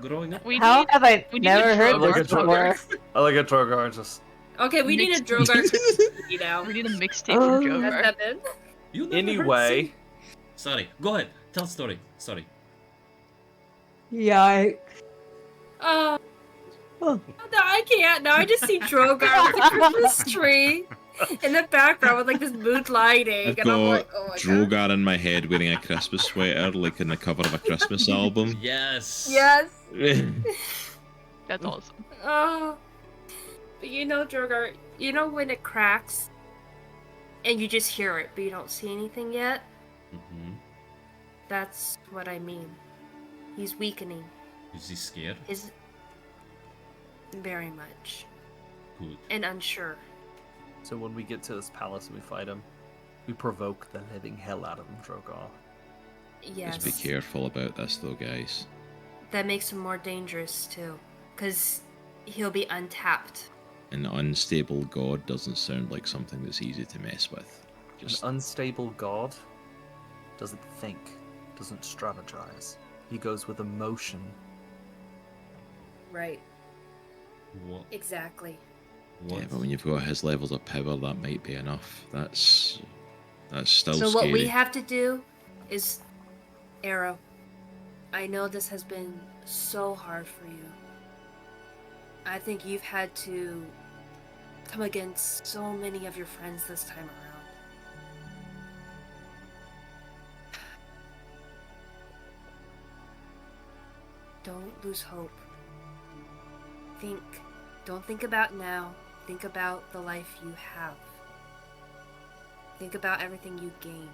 growing up. We How need have I we need never a heard Droghar this cover. before? I like a Droghar just. Okay, we need a Mixed- Droghar now. we need a mixtape from Oh. Has Droghar. that been? You never heard Anyway, sing? Sorry, go ahead. Tell the story. Sorry. Yikes. Oh. Oh. No, I can't. Now I just see Droghar with a Christmas tree in the background with like this mood lighting, I've and I'm got like, oh my god. Droghar in my head wearing a Christmas sweater, like in the cover of a Christmas album. Yes. Yes. That's awesome. Oh. But you know, Droghar, you know when it cracks and you just hear it, but you don't see anything yet? Mm-hmm. That's what I mean. He's weakening. Is he scared? Is very much. Good. And unsure. so when we get to this palace and we fight him, we provoke the living hell out of him, Droghar. Yes. Just be careful about this, though, guys. That makes him more dangerous too. Because he'll be untapped An unstable god doesn't sound like something that's easy to mess with. Just An unstable god doesn't think, doesn't strategize. He goes with emotion. Right. What? Exactly. yeah, but when you've got his levels of power, that might be enough. That's still So scary. what we have to do is, Aero, I know this has been so hard for you. I think you've had to come against so many of your friends this time around. Don't lose hope. Think. Don't think about now. Think about the life you have. Think about everything you gained.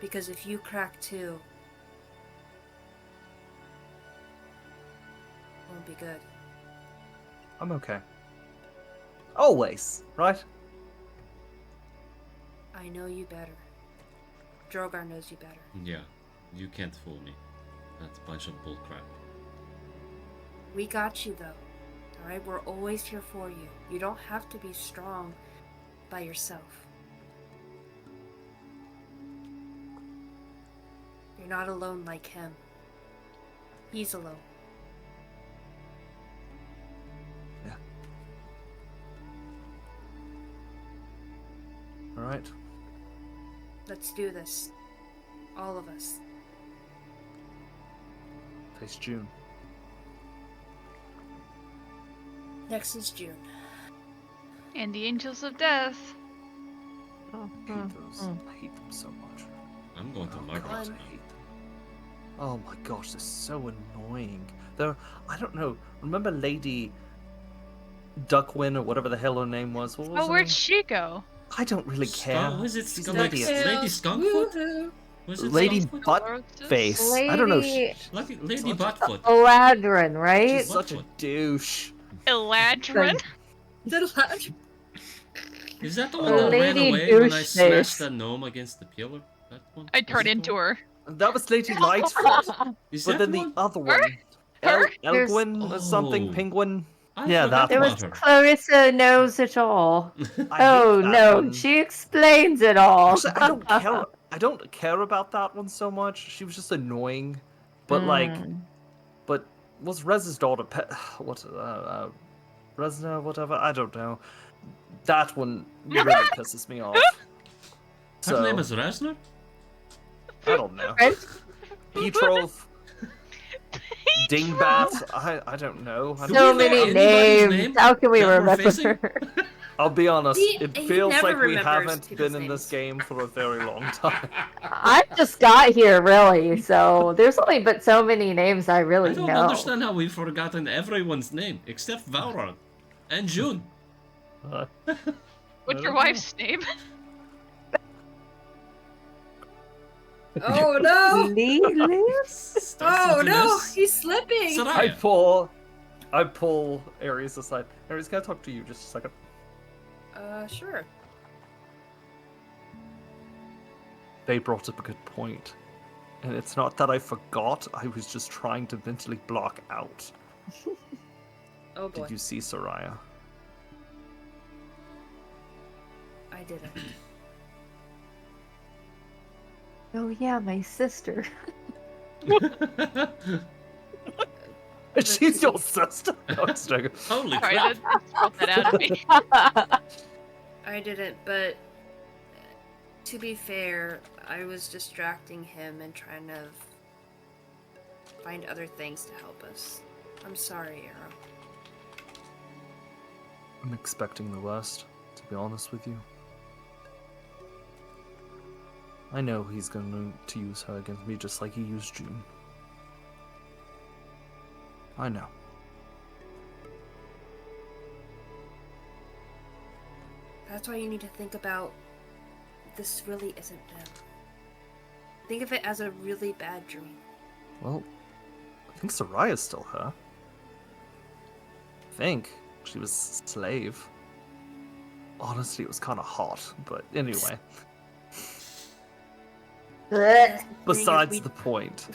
Because if you crack too, it won't be good. I'm okay. Always, right? I know you better. Droghar knows you better. Yeah, you can't fool me. That's a bunch of bullcrap. We got you though. Alright, we're always here for you. You don't have to be strong by yourself. You're not alone like him. He's alone. Yeah. Alright. Let's do this. All of us. Face June. Next is June. And the Angels of Death. I hate those. I hate them so much. I'm going to Oh, Margaret. God, I hate them. Oh my gosh, they're so annoying. They're, I don't know. Remember Lady Duckwin or whatever the hell her name was? What was Oh, her where'd name? she go? I don't really care. Was it She's like an idiot. Lady Skunkfoot? Was it Lady Skunkfoot? Buttface. I don't know. Lady Buttfoot. Eladrin, right? She's such a douche. Eladrin? Is that the one that ran Lady away when I Doucheface. smashed the gnome against the pillar? That one? I Was turned it the into one? her. That was Lady Lightfoot. Is But that then the one? other one, Her? Elgwin or something, Oh. Penguin. I Yeah, forgot that There one. was about her. Clarissa knows it all. I Oh hate that no, one. she explains it all. Actually, I don't care. I don't care about that one so much. She was just annoying, but like, but was Rez's daughter Resna, whatever? I don't know. That one really pisses me off. Her name is Resner? I don't know. Right? Petrov, Dingbat. I don't know. I Do So we know many anybody's names. name How can we that we're remember? facing? I'll be honest. He It feels never like we remembers haven't people's been in this names. game for a very long time. I just got here, really, so there's only but so many names I really I don't know. understand how we've forgotten everyone's name except Valron and June. What's your wife's name? Oh no! Lilith? Oh no! Lilith. He's slipping! Soraya. I pull Aries aside. Aries, can I talk to you just a second? Sure. They brought up a good point. And it's not that I forgot, I was just trying to mentally block out. Oh boy. Did you see Soraya? I didn't. Oh yeah, my sister. She's your sister? No, I'm just joking. Holy Sorry, crap. that broke that out of me. I didn't, but to be fair, I was distracting him and trying to find other things to help us. I'm sorry, Aero. I'm expecting the worst, to be honest with you. I know he's going to use her against me just like he used June. I know. That's why you need to think about this really isn't them. Think of it as a really bad dream. Well, I think Soraya's still her. I think. She was slave. Honestly, it was kind of hot, but anyway. Blech. Thing is, Besides we- the point.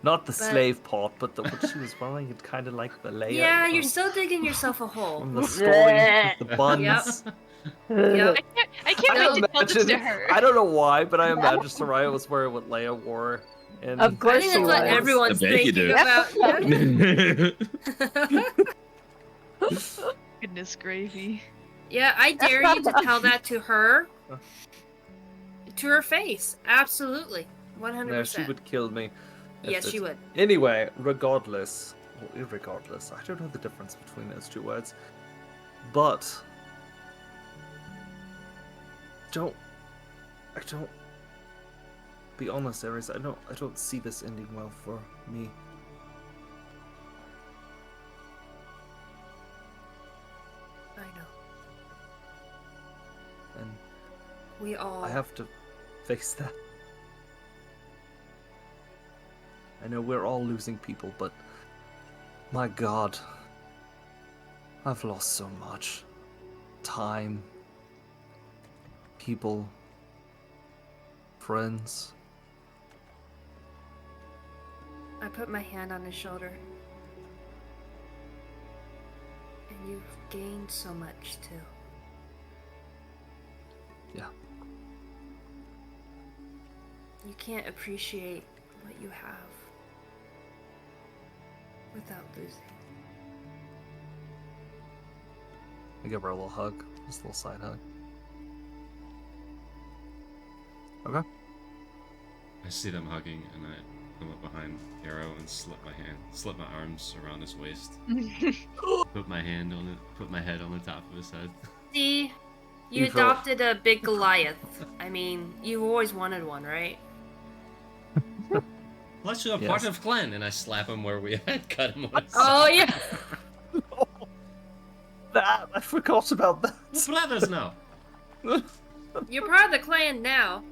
Not the But- slave part, but what she was wearing, it kind of like the layer. Yeah, you're still digging yourself a hole. From the story with the buns. Yep. I can't No. wait to tell this to her. I don't know why, but I imagine Soraya was wearing what Leia wore. And Of I course think she that's what was. everyone's I bet you thinking do. about. Goodness gravy. Yeah, I dare you to tell that to her. To her face. Absolutely. 100%. no, she would kill me. if Yes, it- she would. Anyway, regardless, or irregardless, I don't know the difference between those two words. But I don't be honest, Aries, I don't see this ending well for me. I know. And We all. I have to face that. I know we're all losing people, but my God, I've lost so much. Time, people, friends. I put my hand on his shoulder. And you've gained so much too. Yeah. You can't appreciate what you have without losing. I give her a little hug, just a little side hug. Okay. I see them hugging, and I come up behind Aero and slip my arms around his waist, put my head on the top of his head. See, you You felt- adopted a big Goliath. I mean, you always wanted one, right? Let's do a Yes. part of clan, and I slap him where we had cut him on his Oh side. yeah. That I forgot about that. We're brothers now. You're part of the clan now.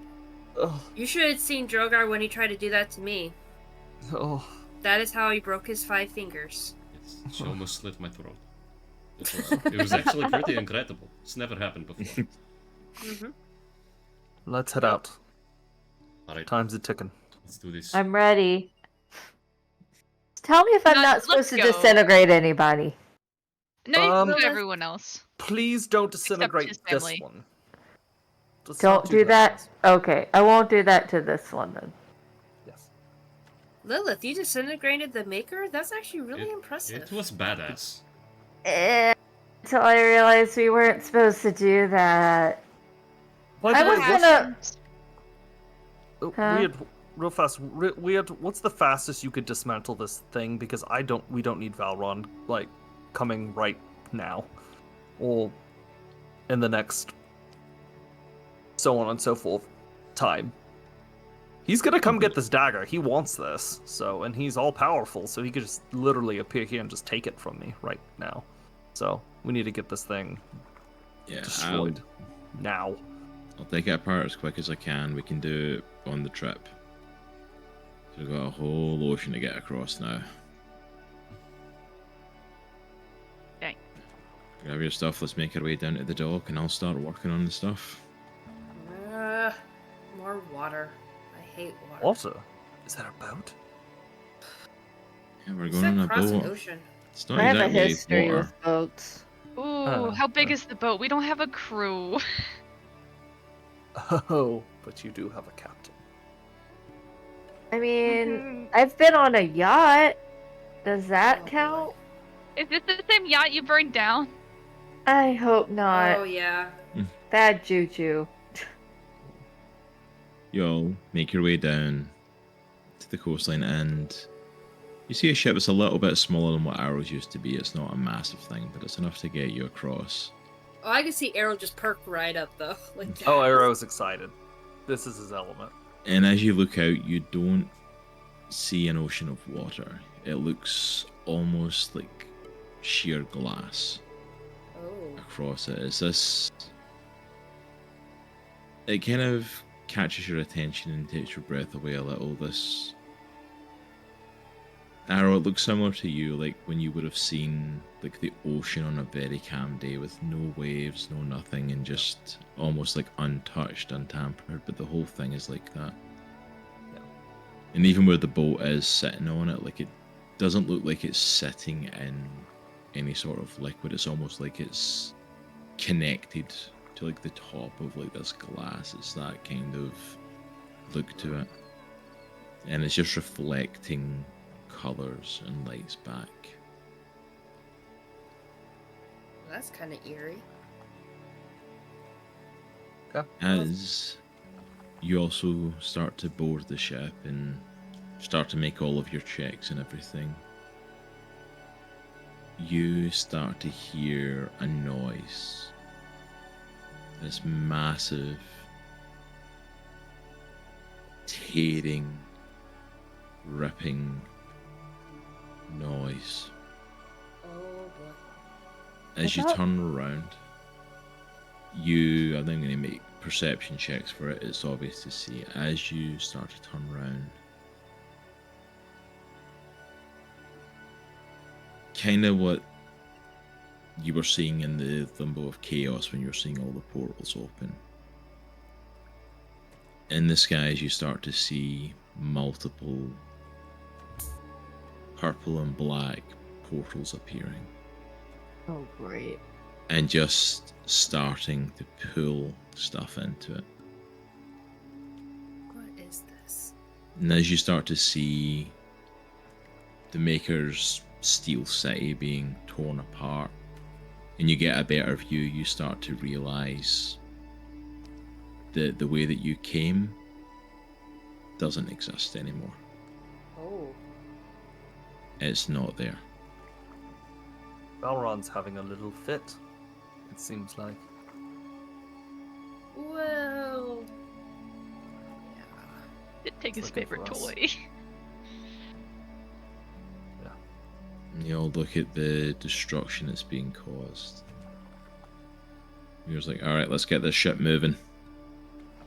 Oh, You should have seen Droghar when he tried to do that to me. oh. That is how he broke his 5 fingers. Yes, she almost slit my throat. It was actually pretty incredible. It's never happened before. Mm-hmm. Let's head out. Alright, Time's a ticking. let's do this. I'm ready. Tell me if I'm not Let's supposed to go. disintegrate anybody. No, you Um, can do everyone else. Please don't his disintegrate this family. one. Let's not Don't do that. guys. Okay, I won't do that to this one then. Yes. Lilith, you disintegrated the Maker? That's actually really It impressive. was badass. Until I realized we weren't supposed to do that. By I the was way, gonna. Oh, Huh? Weird, real fast. Weird. What's the fastest you could dismantle this thing? Because we don't need Valron like coming right now, or in the next, so on and so forth, time. He's gonna come get this dagger. He wants this, and he's all powerful, so he could just literally appear here and just take it from me right now. So we need to get this thing Yeah, destroyed now. I'll take it apart as quick as I can. We can do it on the trip. So we've got a whole ocean to get across now. Okay. Grab your stuff, let's make our way down to the dock, and I'll start working on the stuff. More water. I hate water. Water? Is that a boat? Yeah, we're You going said on a cross an boat. ocean. It's not I have a exactly history water. with boats. Ooh, how big is the boat? We don't have a crew. Oh, but you do have a captain. I mean, I've been on a yacht. Does that count? Is this the same yacht you burned down? I hope not. Oh yeah. Bad juju. You'll make your way down to the coastline, and you see a ship that's a little bit smaller than what Arrows used to be. It's not a massive thing, but it's enough to get you across. Oh, I can see Aero just perk right up though. Like, Oh, Aero's excited. This is his element. And as you look out, you don't see an ocean of water. It looks almost like sheer glass Oh. across it. It's this. It kind of catches your attention and takes your breath away a little. This Arrow, it looks similar to you, like when you would have seen like the ocean on a very calm day with no waves, no nothing, and just almost like untouched, untampered. But the whole thing is like that. And even where the bolt is sitting on it, like, it doesn't look like it's sitting in any sort of liquid. It's almost like it's connected to like the top of like this glass. It's that kind of look to it. And it's just reflecting colors and lights back. That's kind of eerie. Okay. As you also start to board the ship and start to make all of your checks and everything, you start to hear a noise. This massive, tearing, ripping noise. Oh boy. As you turn around, I'm then going to make perception checks for it. It's obvious to see. As you start to turn around, kind of what you were seeing in the Limbo of Chaos when you were seeing all the portals open. In the skies, you start to see multiple purple and black portals appearing. Oh, great. And just starting to pull stuff into it. What is this? And as you start to see the Maker's Steel City being torn apart, and you get a better view, you start to realize that the way that you came doesn't exist anymore. Oh. It's not there. Valron's having a little fit, it seems like. Well. Did take his Looking favorite for us. toy. And you all look at the destruction that's being caused. You're like, alright, let's get this ship moving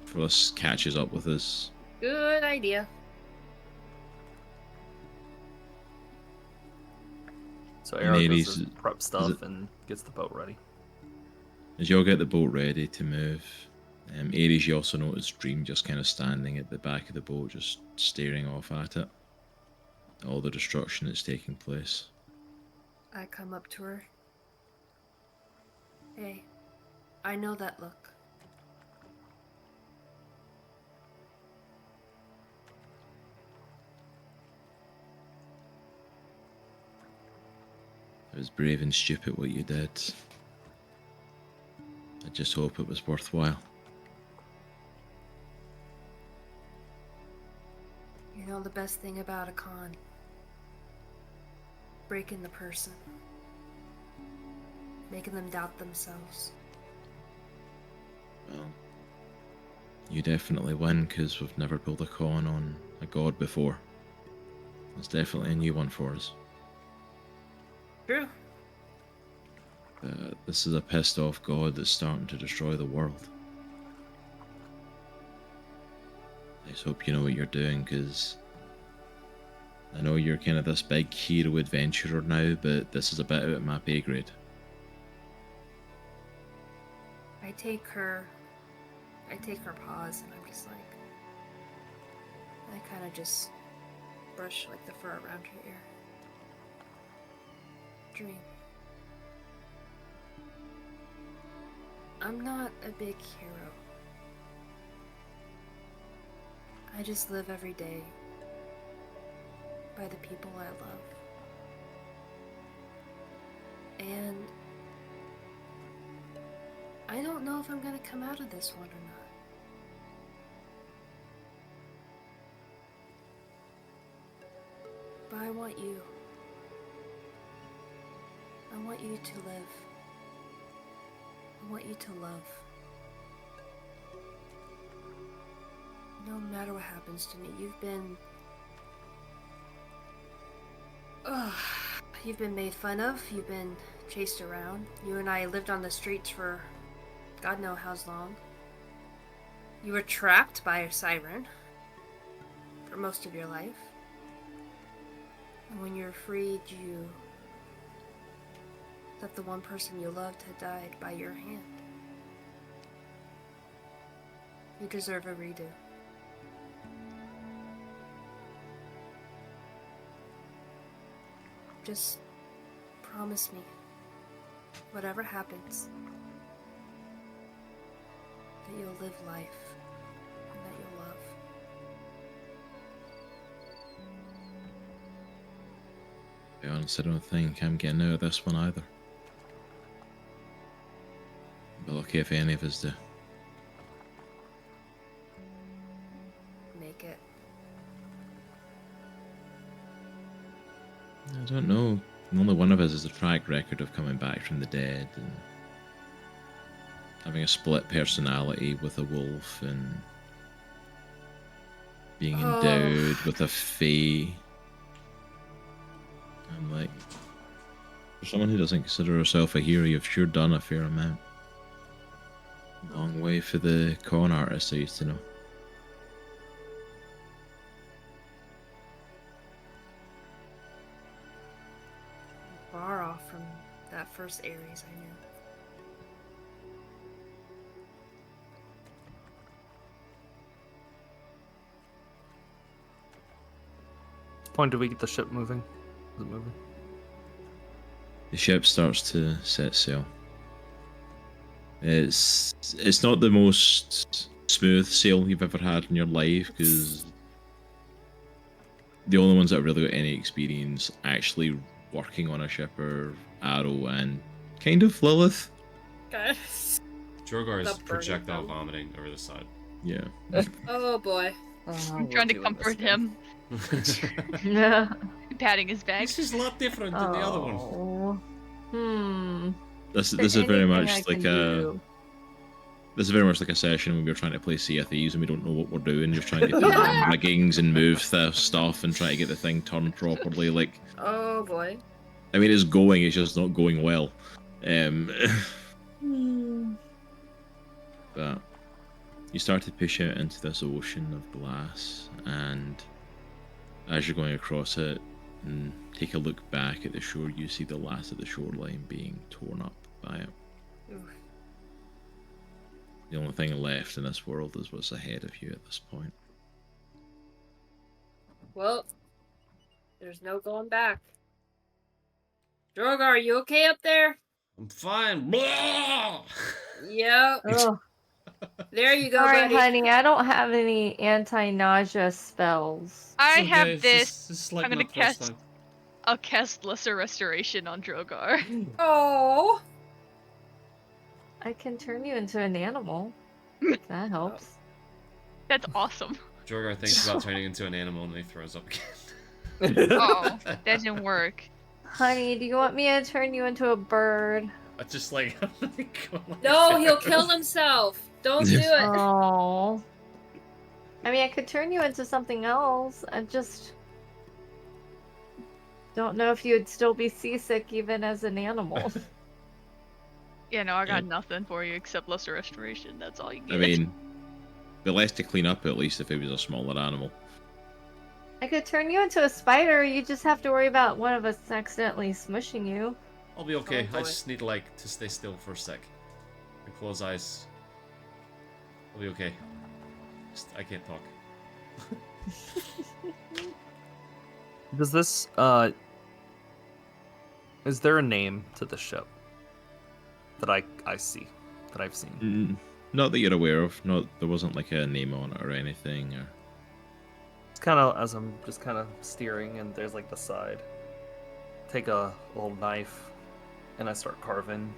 before this catches up with us. Good idea. So Aero Aries, does his prep stuff and gets the boat ready. As you all get the boat ready to move, Aries, you also notice Dream just kind of standing at the back of the boat, just staring off at it. All the destruction that's taking place. I come up to her. Hey, I know that look. It was brave and stupid what you did. I just hope it was worthwhile. You know the best thing about a con? Breaking the person. Making them doubt themselves. Well, you definitely win because we've never pulled a con on a god before. It's definitely a new one for us. True. This is a pissed off god that's starting to destroy the world. I just hope you know what you're doing, because I know you're kind of this big hero adventurer now, but this is a bit out of my pay grade. I take her paws and I'm just like, I kind of just brush like the fur around her ear. Dream. I'm not a big hero. I just live every day by the people I love. And I don't know if I'm gonna come out of this one or not. But I want you. I want you to live. I want you to love. No matter what happens to me, you've been made fun of, you've been chased around. You and I lived on the streets for God knows how long. You were trapped by a siren for most of your life. And when you were freed, you thought the one person you loved had died by your hand. You deserve a redo. Just promise me, whatever happens, that you'll live life and that you'll love. To be honest, I don't think I'm getting out of this one either. But lucky if any of us do. Make it. I don't know. Only one of us has a track record of coming back from the dead and having a split personality with a wolf and being endowed with a fae. I'm like, for someone who doesn't consider herself a hero, you've sure done a fair amount. Long way for the con artist I used to know. Far off from that first Aries I knew. Point, do we get the ship moving? Is it moving? The ship starts to set sail. It's not the most smooth sail you've ever had in your life, because the only ones that have really got any experience actually working on a ship are Aero and kind of Lilith. Guys. Droghar is The burning projectile them. vomiting over the side. Yeah. Oh boy. I'm trying to comfort him, Yeah. patting his back. This is a lot different than the other one. Oh. Hmm. This Is is there very anything much I like can a do? this is very much like a session when we were trying to play Sea of Thieves and we don't know what we're doing, just trying to get the Yeah. riggings and move the stuff and try to get the thing turned properly. Like, Oh boy. I mean, it's going, it's just not going well. But you start to push out into this ocean of glass, and as you're going across it and take a look back at the shore, you see the last of the shoreline being torn up by it. Oof. The only thing left in this world is what's ahead of you at this point. Well, there's no going back. Droghar, are you okay up there? I'm fine. Blah! Yep. Ugh. There you go, Sorry, buddy. honey. I don't have any anti-nausea spells. I It's have okay, this. It's like I'm gonna not first cast- time. I'll cast Lesser Restoration on Droghar. Oh. I can turn you into an animal. That helps. That's awesome. Droghar thinks about turning into an animal and he throws up again. Oh, that didn't work. Honey, do you want me to turn you into a bird? I just like No, he'll kill himself. Don't do it. Oh. I mean, I could turn you into something else. I just don't know if you'd still be seasick even as an animal. Yeah, no, I got Yeah. nothing for you except Lesser Restoration. That's all you get. I mean, the less to clean up at least if it was a smaller animal. I could turn you into a spider. You just have to worry about one of us accidentally smushing you. I'll be okay. Oh, I boy. just need like to stay still for a sec and close eyes. I'll be okay. I can't talk. Does this is there a name to the ship that I see, that I've seen? Not that you're aware of. Not there wasn't like a name on it or anything. Or It's kind of as I'm just kind of steering, and there's like the side. Take a little knife, and I start carving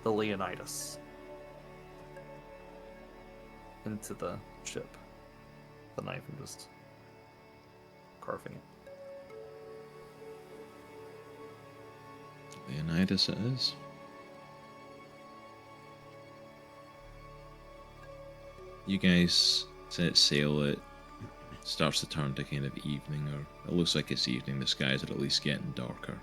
the Leonidas into the ship. The knife and just carving it. Leonidas it is. You guys set sail. It starts to turn to kind of evening, or it looks like it's evening. The skies are at least getting darker.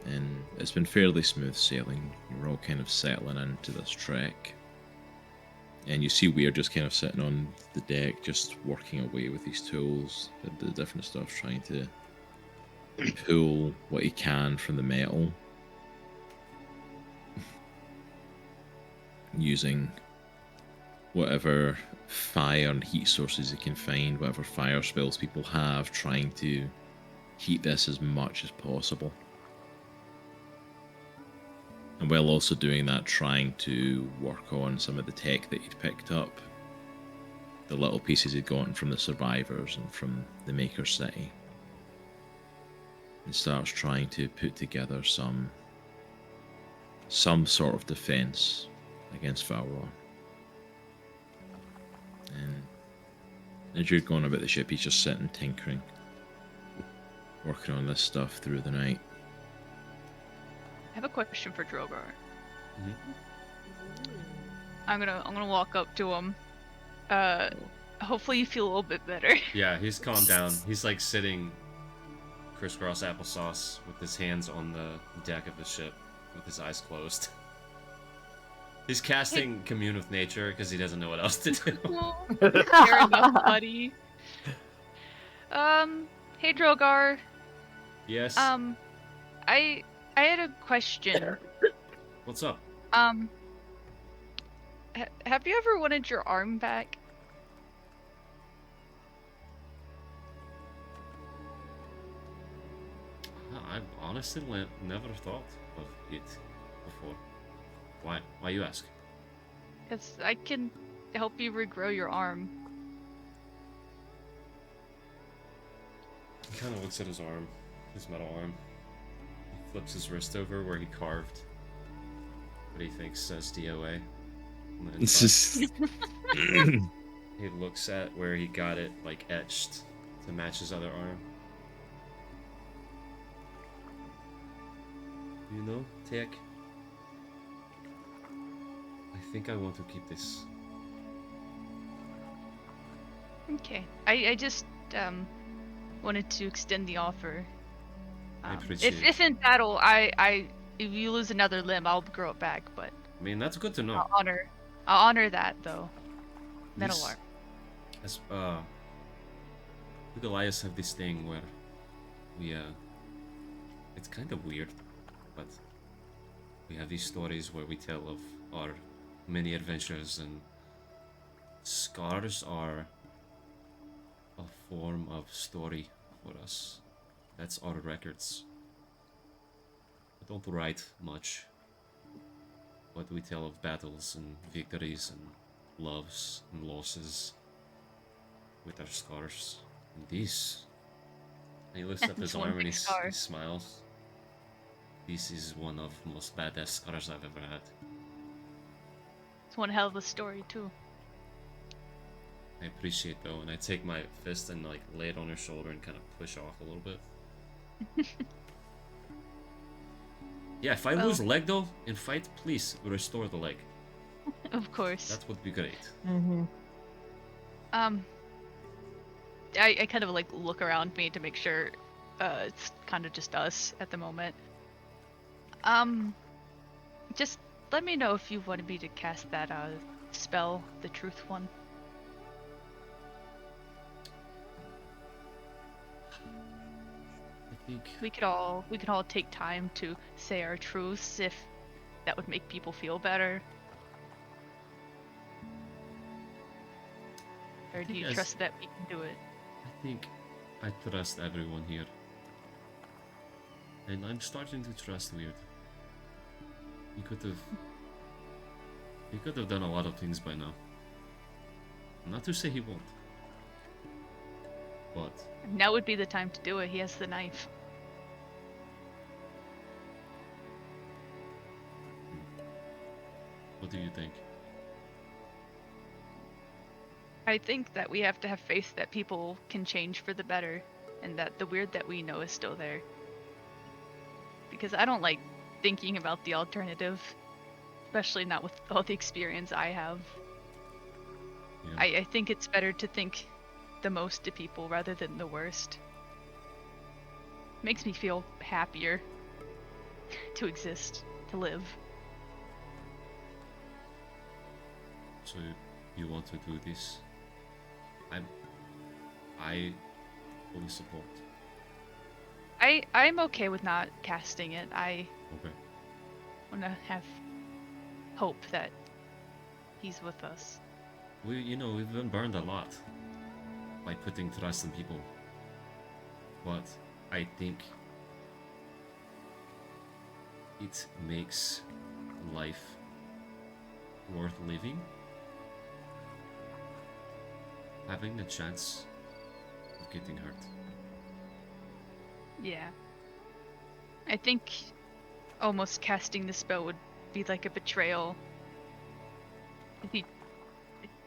And it's been fairly smooth sailing. You're all kind of settling into this trek. And you see Weir just kind of sitting on the deck, just working away with his tools, the different stuff, trying to pull what he can from the metal. Using whatever fire and heat sources he can find, whatever fire spells people have, trying to heat this as much as possible. And while also doing that, trying to work on some of the tech that he'd picked up, the little pieces he'd gotten from the survivors and from the Maker City, and starts trying to put together some sort of defense against Valron. And as you're going about the ship, he's just sitting tinkering, working on this stuff through the night. I have a question for Droghar. Mhm. I'm gonna walk up to him. Hopefully you feel a little bit better. Yeah, he's calmed down. He's like sitting crisscross applesauce with his hands on the deck of the ship with his eyes closed. He's casting Commune with Nature because he doesn't know what else to do. Fair enough, buddy. Hey Droghar. Yes. I had a question. What's up? Have you ever wanted your arm back? I've honestly never thought of it before. Why? Why you ask? Because I can help you regrow your arm. He kind of looks at his arm, his metal arm. He flips his wrist over where he carved what he thinks says DOA. on the It's inside. just... He looks at where he got it, like, etched to match his other arm. You know, Tech, I think I want to keep this. Okay. I just wanted to extend the offer. I appreciate If in battle if you lose another limb, I'll grow it back, but I mean, that's good to know. I'll honor that though. Metal These- arm. As we Goliaths have this thing where we it's kind of weird, but we have these stories where we tell of our many adventures, and scars are a form of story for us. That's our records. We don't write much, but we tell of battles and victories and loves and losses with our scars. And these, he lifts up his It's one arm and big he scar. smiles. This is one of the most badass scars I've ever had. It's one hell of a story too. I appreciate though, and I take my fist and like lay it on her shoulder and kind of push off a little bit. Yeah, if I lose a leg though in fight, please restore the leg. Of course. That would be great. Mm-hmm. I kind of like look around me to make sure it's kind of just us at the moment. Just let me know if you wanted me to cast that spell, the truth one. I think We could all take time to say our truths if that would make people feel better. Or do you Yes. trust that we can do it? I think I trust everyone here. And I'm starting to trust Weird. He could have done a lot of things by now. Not to say he won't. But Now would be the time to do it. He has the knife. what do you think? I think that we have to have faith that people can change for the better, and that the weird that we know is still there. Because I don't like thinking about the alternative, especially not with all the experience I have. Yeah. I think it's better to think the most to people rather than the worst. Makes me feel happier to exist, to live. So you want to do this? I fully support. I'm okay with not casting it. I Okay. want to have hope that he's with us. We've been burned a lot by putting trust in people. But I think it makes life worth living. Having the chance of getting hurt. Yeah. I think almost casting the spell would be like a betrayal. If he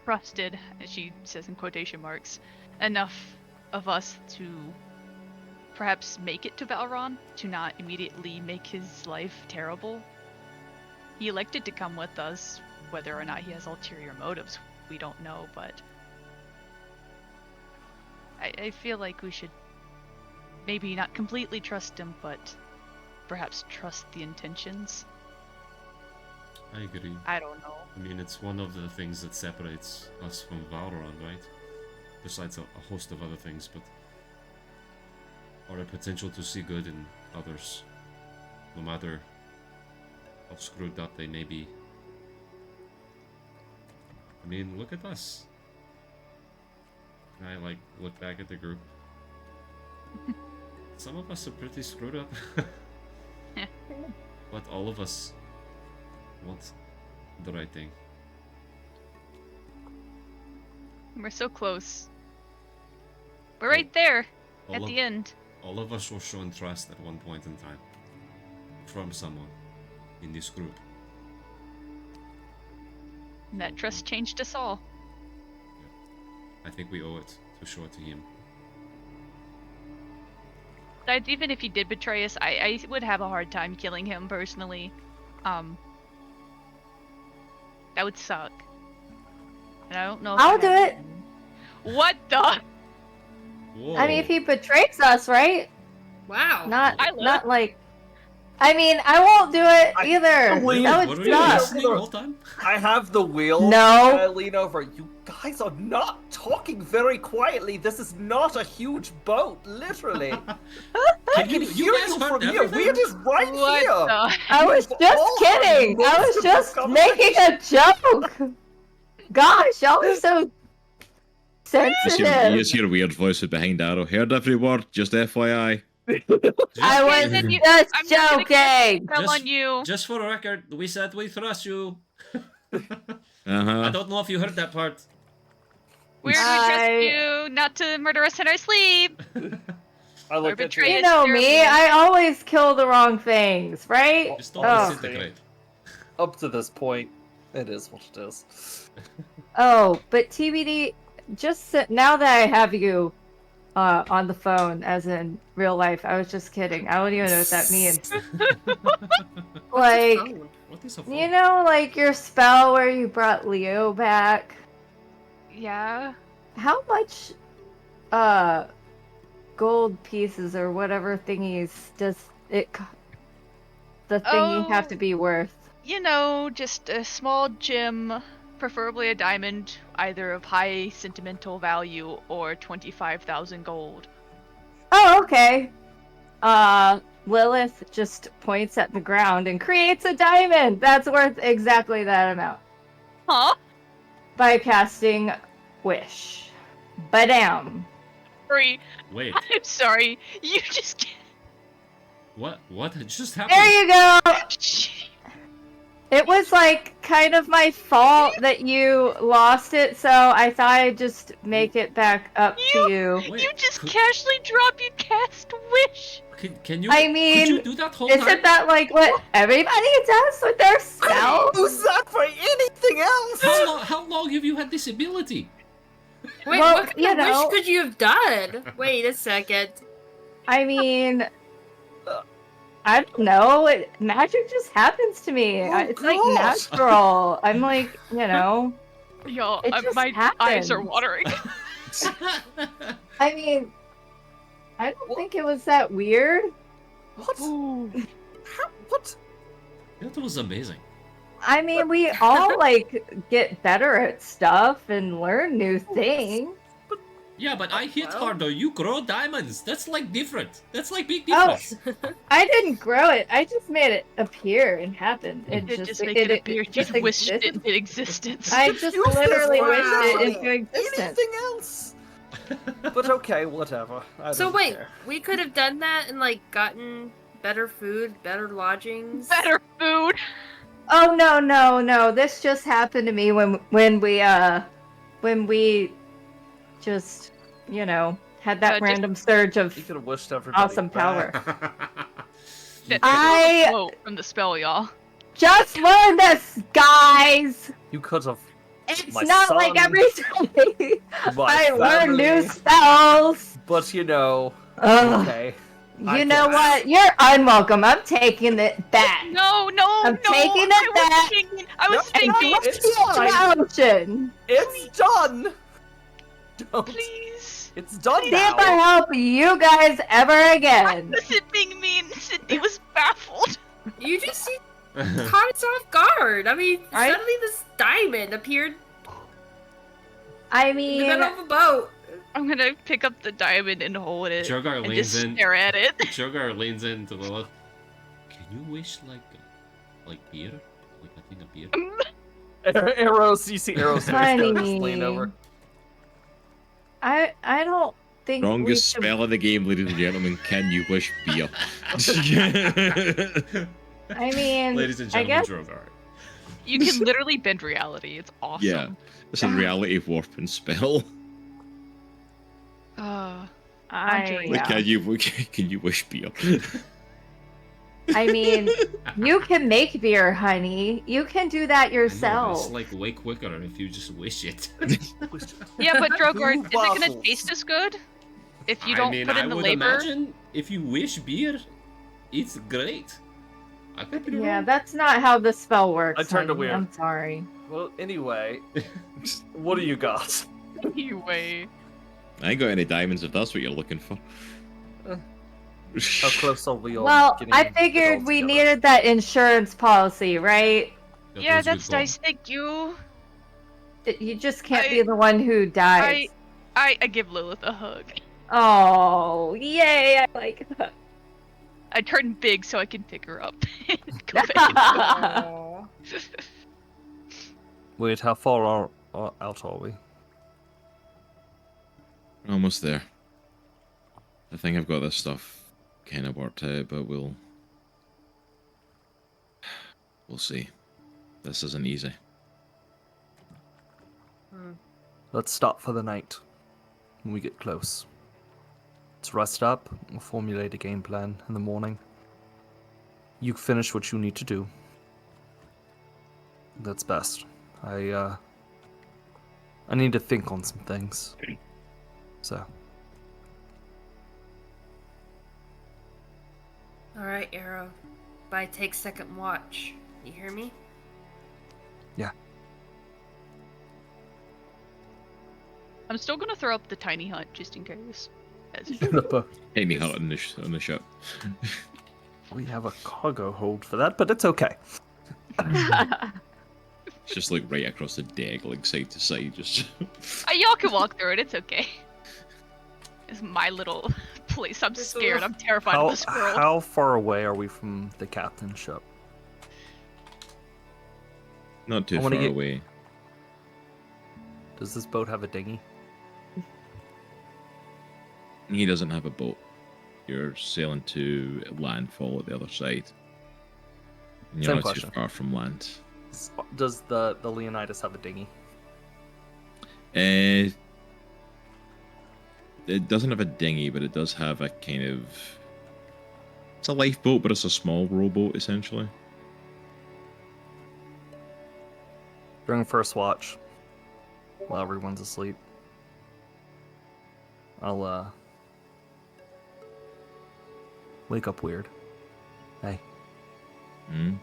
trusted, as she says in quotation marks, enough of us to perhaps make it to Valron, to not immediately make his life terrible. He elected to come with us, whether or not he has ulterior motives, we don't know, but I feel like we should maybe not completely trust him, but perhaps trust the intentions. I agree. I don't know. I mean, it's one of the things that separates us from Valron, right? Besides a host of other things, but our potential to see good in others, no matter how screwed up they may be. I mean, look at us. And I look back at the group. Some of us are pretty screwed up. Yeah. But all of us want the right thing. We're so close. We're right there All at of- the end. All of us were shown trust at one point in time. From someone in this group. And that trust changed us all. I think we owe it to show it to him. Besides, even if he did betray us, I would have a hard time killing him personally. That would suck. And I don't know if I'll I do have- it. What the? Whoa. I mean, if he betrays us, right? Wow. Not like. I mean, I won't do it either. Wait, That what would were you suck. listening the whole time? I have the wheel. No. And I lean over. You guys are not talking very quietly. This is not a huge boat, literally. I can you hear guys you heard from here. everything? We're just right What here. the? I was We've just all kidding. heard I most was of just this making a joke. Gosh, y'all are so sensitive. You just hear a weird voice behind Aero. Heard every word, just FYI. I was then you- just I'm not gonna joking. Tell on you. Just for the record, we said we trust you. I Uh-huh. don't know if you heard that part. We're I- trust you not to murder us in our sleep. I Or look at betray You us know terribly. me. I always kill the wrong things, right? Just don't Oh. disintegrate. Up to this point, it is what it is. Oh, but TBD, now that I have you on the phone, as in real life, I was just kidding. I don't even know what that means. Like, Oh. What is a you know, like your spell where you brought Leo back? Yeah. How much, gold pieces or whatever thingies does the thingy have Oh. to be worth? You know, just a small gem, preferably a diamond, either of high sentimental value or 25,000 gold. Oh, okay. Lilith just points at the ground and creates a diamond that's worth exactly that amount Huh? by casting Wish. Badam. Sorry. Wait, I'm sorry. You just what just There happened? you go! can't. It was like kind of my fault that you lost it, so I thought I'd just make it back up to you. Wait, You just could- casually drop your cast wish. Can you? I mean, could you do that whole time? Isn't that like what everybody does with their spells? Use that for anything else. How long have you had this ability? Wait, Well, what kind you of know- wish could you have done? Wait a second. I mean, I don't know. Magic just happens to me. Oh, It's like gosh. natural. I'm like, you know. Yo, It just my eyes are happens. watering. I mean, I don't think it was that weird. What? How, what? That was amazing. I mean, we all like get better at stuff and learn new things. Yeah, but I hit Well. harder. You grow diamonds. That's like different. That's like big Oh, difference. I didn't grow it. I just made it appear and happen. It You just just make it appear. You just wished it existed. into existence. I just Use this literally for wished it anything- into existence. Anything else? But okay, whatever. I So don't wait, care. we could have done that and like gotten better food, better lodgings. Better food. Oh no. This just happened to me when we just, had that Just- random surge of You could have wished everybody awesome power. You I- quote from the spell, y'all. Just learned this, guys. You could have. It's My not like son, every time my I learn new family. spells. But Ugh. okay. I You know guess. what? You're unwelcome. I'm taking it back. No. I'm taking it back. I was No, thinking. it's fine. Option. It's done. Don't. Please. It's done See now. if I help you guys ever I again. wasn't being mean. Sydney was baffled. You just caught us off guard. I mean, Right? suddenly this diamond appeared I in the mean, middle of a boat. I'm gonna pick up the diamond and hold it Droghar and leans just in. stare at it. Droghar leans into Lilith. Can you wish like beer? Like I think a beer. Arrows, you see Arrows just lean over. I don't think we Strongest should... spell of the game, ladies and gentlemen. Can you wish beer? I mean, Ladies and I gentlemen, guess Droghar. You can literally bend reality. It's awesome. Yeah, it's a reality warping spell. Andre, Like, yeah. can you wish beer? I mean, you can make beer, honey. You can do that I know, but yourself. it's like way quicker if you just wish it. Yeah, but Droghar, Two is it gonna bottles. taste as good if you don't I mean, put in I the would labor? imagine if you wish beer, it's great. I could be Yeah, wrong. that's not how the spell works. I turned to honey. weird. I'm sorry. Well, anyway, what do you got? Anyway, I ain't got any diamonds if that's what you're looking for. How close are we all? Well, getting I it all figured we together? needed that insurance policy, right? That yeah, was a good that's call. nice. Thank you. You just can't I- be the one who dies. I give Lilith a hug. Oh, yay! I like that. I turn big so I can pick her up. and go back. Aww. Wait, how far out are we? Almost there. I think I've got this stuff kind of worked out, but we'll see. This isn't easy. Let's stop for the night. When we get close, let's rest up. We'll formulate a game plan in the morning. You finish what you need to do. That's best. I need to think on some things. So. Alright, Aero. But I take second watch. You hear me? Yeah. I'm still gonna throw up the tiny hut just in case. As Hey, me hut on the ship. We have a cargo hold for that, but it's okay. It's just like right across the deck, like side to side, just. Y'all can walk through it. It's okay. It's my little place. I'm scared. I'm terrified of this world. How far away are we from the captain's ship? Not too I far wanna get- away. Does this boat have a dinghy? He doesn't have a boat. You're sailing to landfall at the other side. And you're Same not question. too far from land. Does the Leonidas have a dinghy? It doesn't have a dinghy, but it does have a kind of... It's a lifeboat, but it's a small rowboat, essentially. During first watch, while everyone's asleep, I'll wake up weird. Hey, Hmm?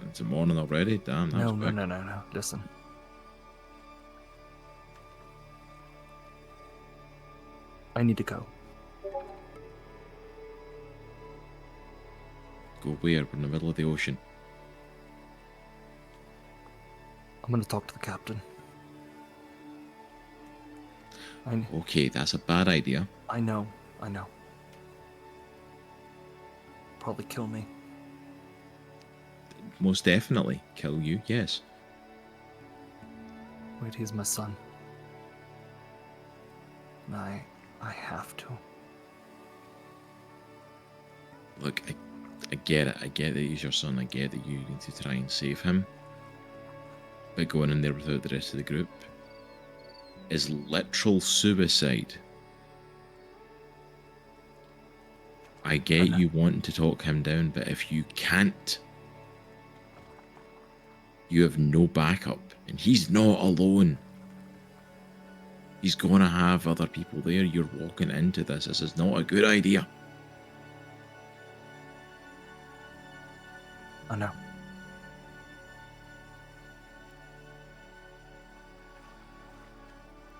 It's the morning already? Damn, that was quick. no. Listen. I need to go. Go where? We're in the middle of the ocean. I'm gonna talk to the captain. Okay, that's a bad idea. I know. Probably kill me. Most definitely kill you, yes. Wait, he's my son. And I have to. Look, I get it. I get that he's your son. I get that you need to try and save him. But going in there without the rest of the group is literal suicide. I get you wanting to talk him down, but if you can't, you have no backup. And he's not alone. He's going to have other people there. You're walking into this. This is not a good idea. I know.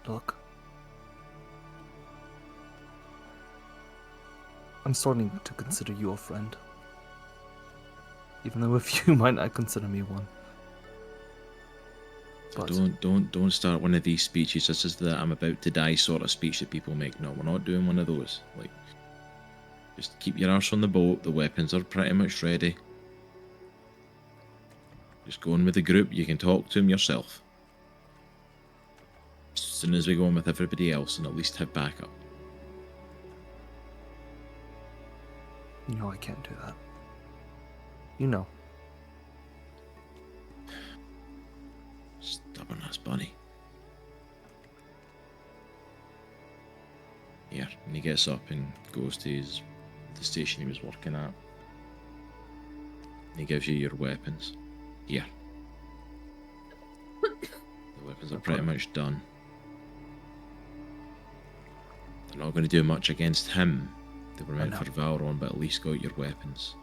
Look. I'm starting to consider you a friend. Even though a few might not consider me one. But Don't start one of these speeches. This is the I'm about to die sort of speech that people make. No, we're not doing one of those. Like, just keep your arse on the boat. The weapons are pretty much ready. Just go in with the group. You can talk to him yourself. As soon as we go in with everybody else, and at least have backup. you know I can't do that. You know. Stubborn ass bunny. Here, and he gets up and goes to the station he was working at. And he gives you your weapons. Here. The weapons are pretty much done. They're not going to do much against him. They were meant for Valron, but at least got your weapons.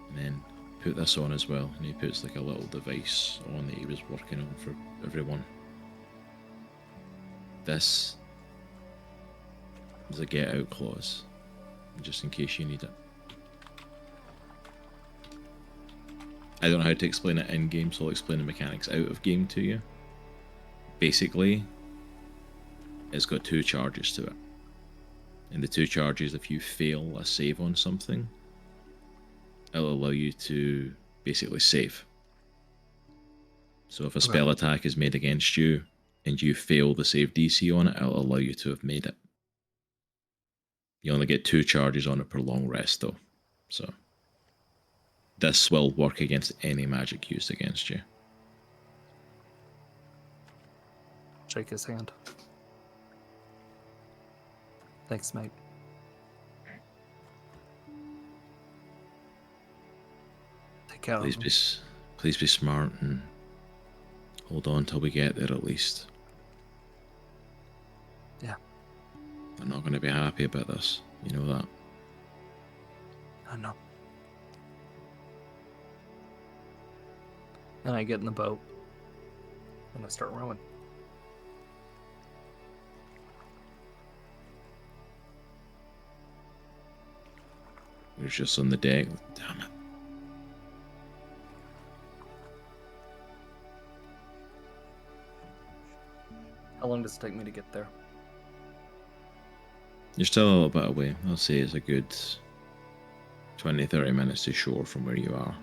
And then put this on as well, and he puts like a little device on that he was working on for everyone. This is a get out clause, just in case you need it. I don't know how to explain it in game, so I'll explain the mechanics out of game to you. Basically, it's got 2 charges to it. And the 2 charges, if you fail a save on something, it'll allow you to basically save. So if a spell attack is made against you, and you fail the save DC on it, it'll allow you to have made it. You only get 2 charges on it per long rest though. So this will work against any magic used against you. Shake his hand. Thanks, mate. Take care of him. Please be smart and hold on till we get there at least. Yeah. They're not going to be happy about this. You know that. I know. And I get in the boat. And I start rowing. We're just on the deck. Damn it. How long does it take me to get there? You're still a little bit away. I'll say it's a good 20-30 minutes to shore from where you are.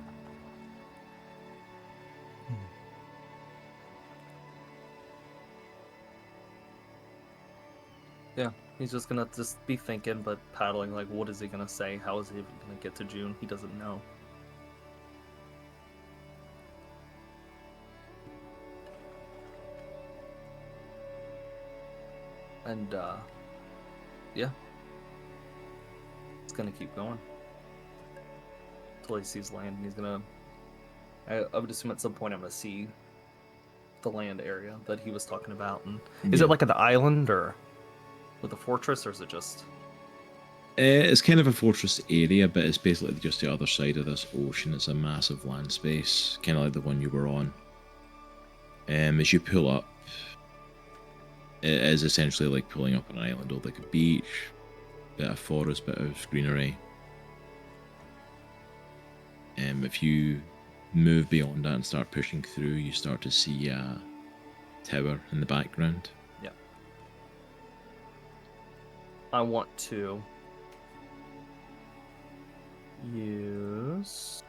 Yeah, he's just gonna be thinking, but paddling, like, what is he gonna say? How is he even gonna get to June? He doesn't know. And, yeah. He's gonna keep going. Until he sees land, and he's gonna... I would assume at some point I'm gonna see the land area that he was talking about. And is it like an island, or with a fortress, or is it just... It's kind of a fortress area, but it's basically just the other side of this ocean. It's a massive land space, kind of like the one you were on. As you pull up, it is essentially like pulling up on an island, or like a beach, bit of forest, bit of greenery. If you move beyond that and start pushing through, you start to see a tower in the background. Yeah. I want to use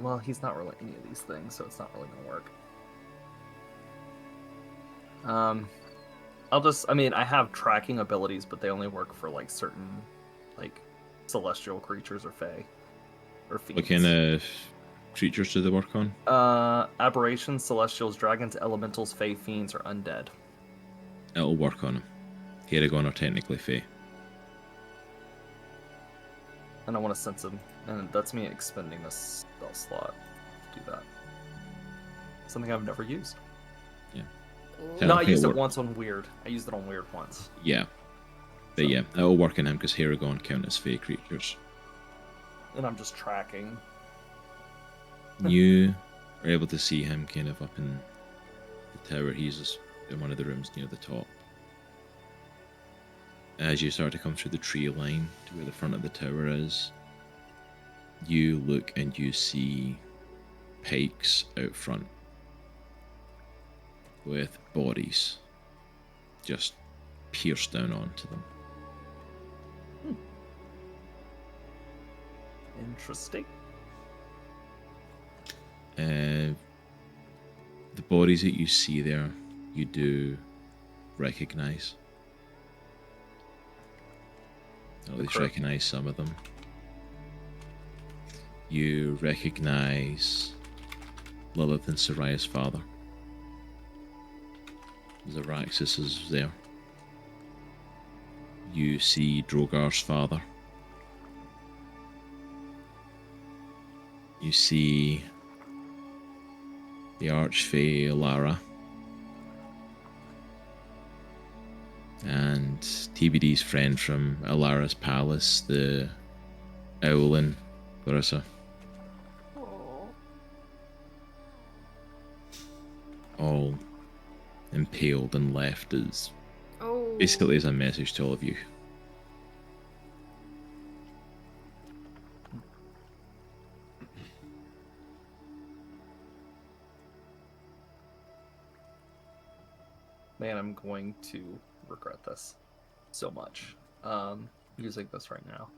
Well, he's not really any of these things, so it's not really gonna work. I have tracking abilities, but they only work for like certain, like, celestial creatures or fae, or fiends. What kind of creatures do they work on? Aberrations, celestials, dragons, elementals, fae, fiends, or undead. It'll work on them. Harengon are technically fae. And I want to sense them, and that's me expending a spell slot to do that. Something I've never used. Yeah. Ooh. No, I Technically used it it work- once on weird. I used it on weird once. Yeah. But So- yeah, it'll work on him because Harengon count as fae creatures. And I'm just tracking. You are able to see him kind of up in the tower. He's just in one of the rooms near the top. As you start to come through the tree line to where the front of the tower is, you look and you see pikes out front with bodies just pierced down onto them. Interesting. The bodies that you see there, you do recognize. At least Okay. recognize some of them. You recognize Lilith and Soraya's father. Zaraxis is there. You see Droghar's father. You see the Archfey Lara. And TBD's friend from Alara's palace, the Aerowen, Clarissa. All impaled and left as Oh. basically as a message to all of you. Man, I'm going to regret this so much. Using this right now.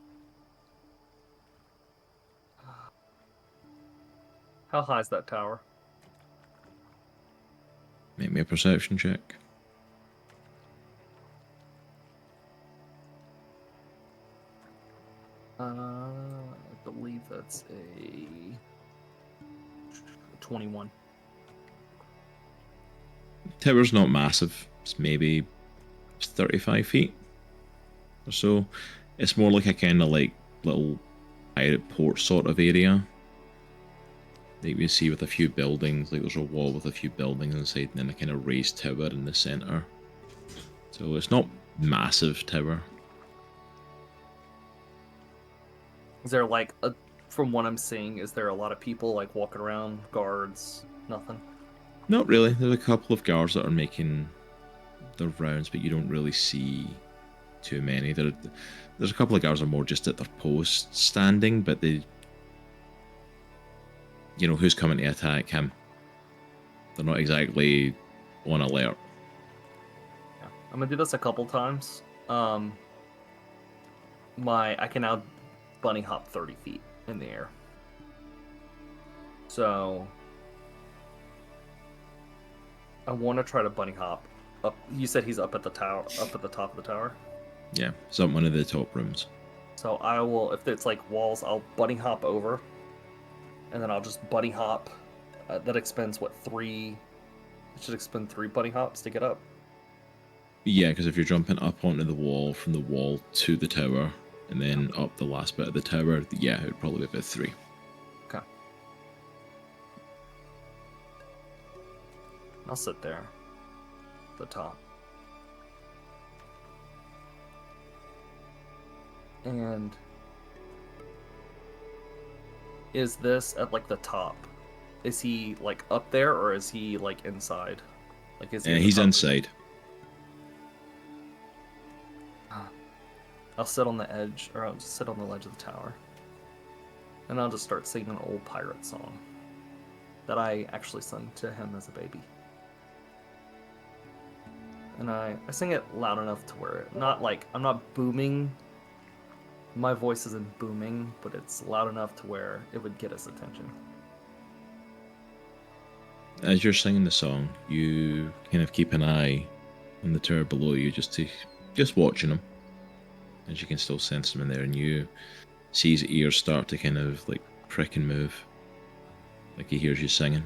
How high is that tower? Make me a perception check. I believe that's a 21. Tower's not massive. It's maybe 35 feet or so. It's more like a kind of like little pirate port sort of area that you see with a few buildings. Like there's a wall with a few buildings inside and then a kind of raised tower in the center. So it's not massive tower. Is there like a, from what I'm seeing, is there a lot of people like walking around, guards, nothing? Not really. There's a couple of guards that are making their rounds, but you don't really see too many. There's a couple of guards that are more just at their post standing, but they, you know, who's coming to attack him? They're not exactly on alert. Yeah. I'm gonna do this a couple times. I can now bunny hop 30 feet in the air. So I want to try to bunny hop up. You said he's up at the tower, up at the top of the tower. Yeah, it's up one of the top rooms. So I will, if it's like walls, I'll bunny hop over, and then I'll just bunny hop. That expends what, 3? It should expend 3 bunny hops to get up. Yeah, because if you're jumping up onto the wall, from the wall to the tower, and then up the last bit of the tower, yeah, it would probably be about 3. Okay. I'll sit there. At the top. And is this at like the top? Is he like up there or is he like inside? Like is he at the He's top? inside. I'll sit on the edge, or I'll just sit on the ledge of the tower. And I'll just start singing an old pirate song that I actually sung to him as a baby. And I sing it loud enough to where, not like, I'm not booming. My voice isn't booming, but it's loud enough to where it would get his attention. As you're singing the song, you kind of keep an eye on the tower below you, just watching him, as you can still sense him in there, and you see his ears start to kind of like prick and move, like he hears you singing.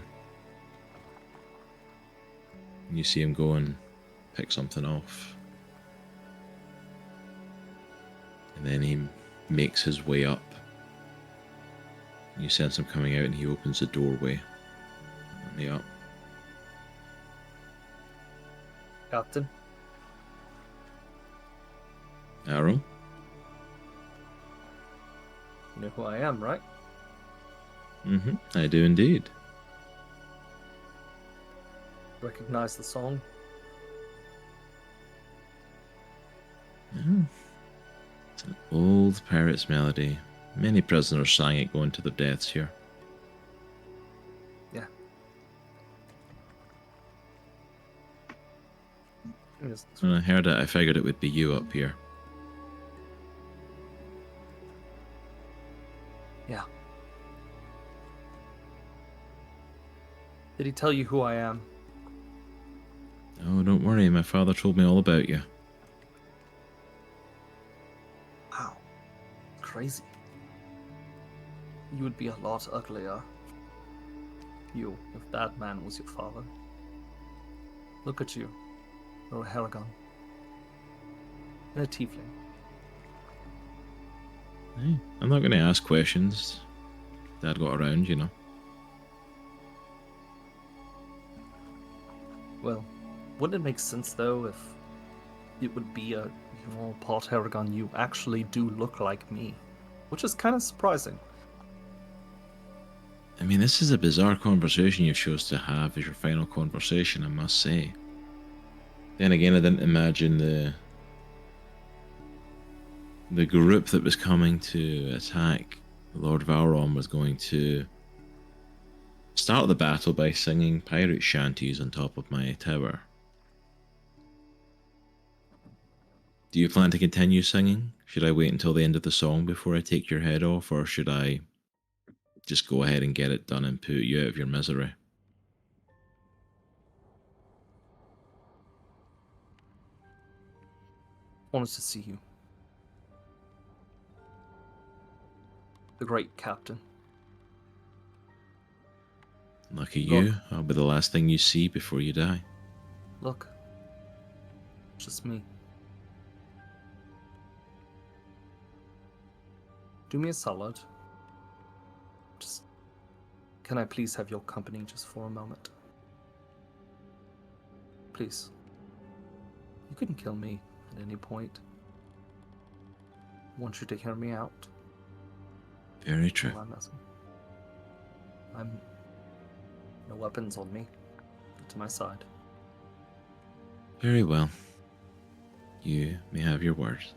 And you see him go and pick something off, and then he makes his way up. You sense him coming out, and he opens the doorway on the up. Captain? Aero? You know who I am, right? Mm-hmm. I do indeed. Recognize the song? Yeah. It's an old pirate's melody. Many prisoners sang it going to their deaths here. Yeah. Yes. When I heard it, I figured it would be you up here. Yeah. Did he tell you who I am? Oh, don't worry, my father told me all about you. Wow. Crazy. You would be a lot uglier. You, if that man was your father. Look at you. You're a Harengon. And a Tiefling. Hey, I'm not going to ask questions. Dad got around, you know. Well, wouldn't it make sense though if it would be a part Harengon? You actually do look like me, which is kind of surprising. I mean, this is a bizarre conversation you chose to have as your final conversation, I must say. Then again, I didn't imagine the group that was coming to attack Lord Valron was going to start the battle by singing pirate shanties on top of my tower. Do you plan to continue singing? Should I wait until the end of the song before I take your head off, or should I just go ahead and get it done and put you out of your misery? Wanted to see you. The great captain. Lucky you, I'll be the last thing you see before you die. Look. Just me. Do me a solid. Just... Can I please have your company just for a moment? Please. You couldn't kill me at any point. I want you to hear me out. Very true. I'm no weapons on me. To my side. Very well. You may have your words.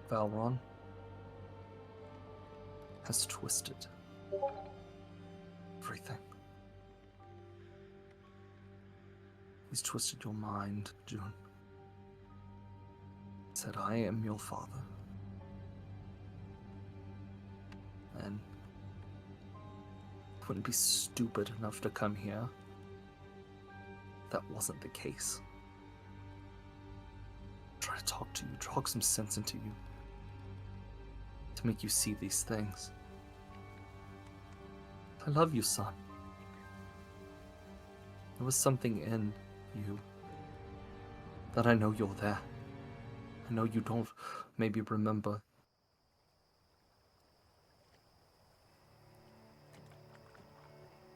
Valron has twisted everything. He's twisted your mind, June. Said I am your father. And wouldn't be stupid enough to come here. That wasn't the case. Try to talk to you, talk some sense into you. To make you see these things. I love you, son. There was something in you that I know you're there. I know you don't maybe remember.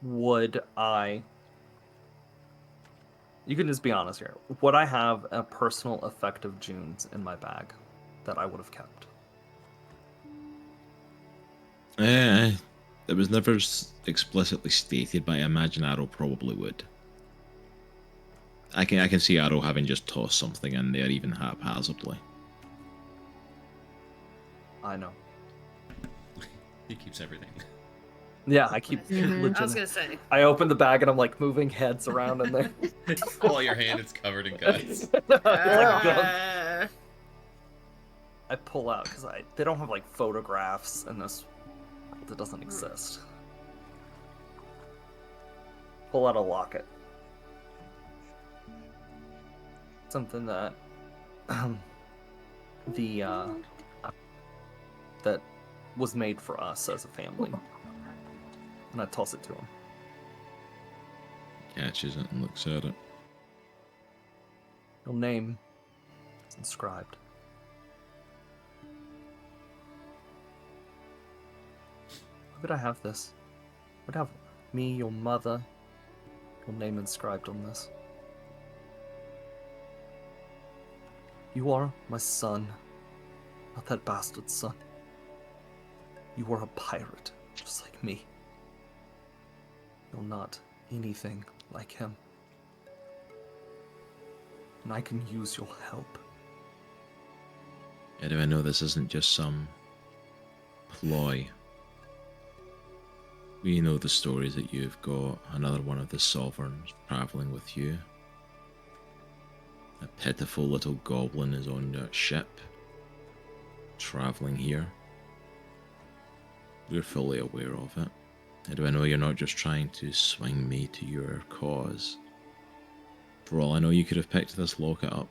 Would I... You can just be honest here. Would I have a personal effect of June's in my bag that I would have kept? It was never explicitly stated, but I imagine Aero probably would. I can see Aero having just tossed something in there, even haphazardly. I know. He keeps everything. Yeah, I keep Mhm. legit. I was gonna say. I open the bag and I'm like moving heads around in there. Pull your hand, it's covered in guts. It's like gunk. Uh, I pull out because they don't have like photographs in this. That doesn't exist. pull out a locket. Something that that was made for us as a family. And I toss it to him. Catches it and looks at it. Your name is inscribed. Why would I have this? Would have me, your mother, your name inscribed on this. You are my son, not that bastard's son. You are a pirate, just like me. You're not anything like him. And I can use your help. How do I know this isn't just some ploy? We know the stories that you've got another one of the sovereigns traveling with you. A pitiful little goblin is on that ship, traveling here. We're fully aware of it. How do I know you're not just trying to swing me to your cause? For all I know, you could have picked this locket up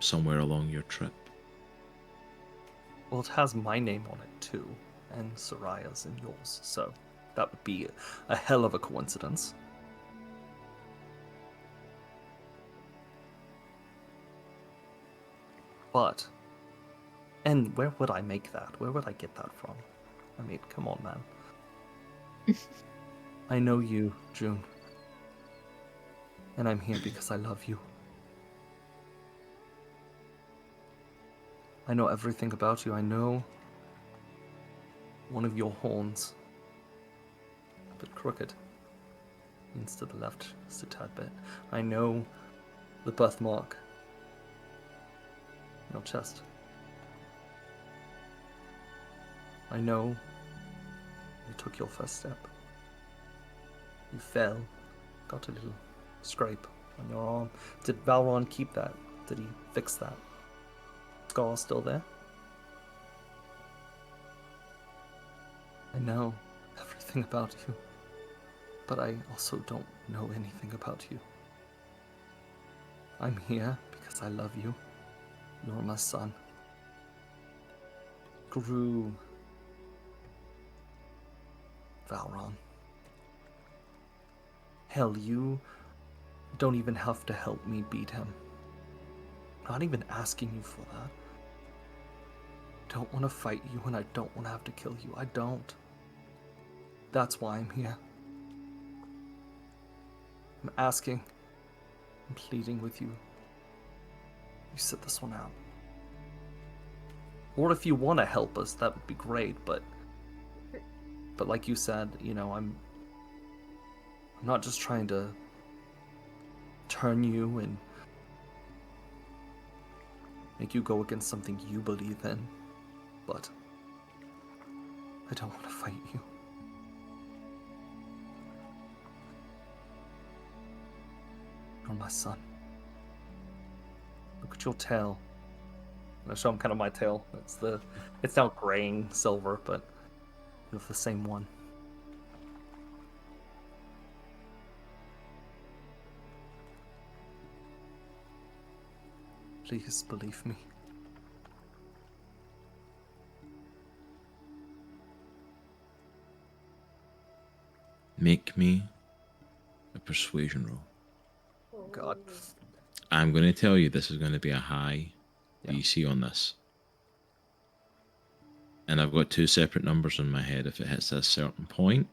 somewhere along your trip. Well, it has my name on it too, and Soraya's and yours, so that would be a hell of a coincidence. But, and where would I make that? Where would I get that from? I mean, come on, man. I know you, June. And I'm here because I love you. I know everything about you. I know one of your horns. A bit crooked. Leans to the left just a tad bit. I know the birthmark in your chest. I know you took your first step. You fell, got a little scrape on your arm. Did Valron keep that? Did he fix that? Scar still there? I know everything about you, but I also don't know anything about you. I'm here because I love you. You're my son. Gru. Valron. Hell, you don't even have to help me beat him. Not even asking you for that. Don't want to fight you and I don't want to have to kill you. I don't. That's why I'm here. I'm asking. I'm pleading with you. You sit this one out. Or if you want to help us, that would be great, but like you said, you know, I'm not just trying to turn you and make you go against something you believe in, but I don't want to fight you. You're my son. Look at your tail. I'm gonna show him kind of my tail. It's now graying silver, but you have the same one. Please believe me. Make me a persuasion roll. Oh God. I'm going to tell you this is going to be a high Yeah. DC on this. And I've got two separate numbers in my head. If it hits a certain point,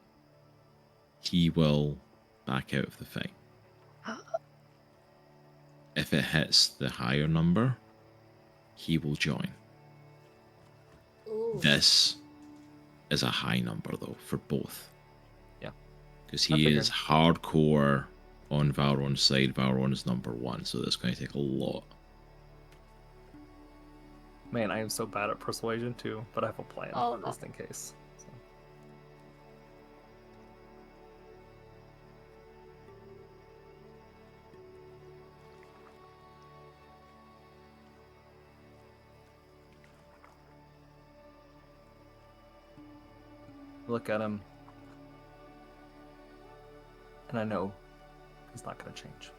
he will back out of the fight. If it hits the higher number, he will join. Ooh. This is a high number, though, for both. Yeah. Because I he figured. is hardcore on Valron's side. Valron is number one, so that's going to take a lot. Man, I am so bad at persuasion too, but I have a plan Oh, no. just in case. So. Look at him, and I know It's not going to change.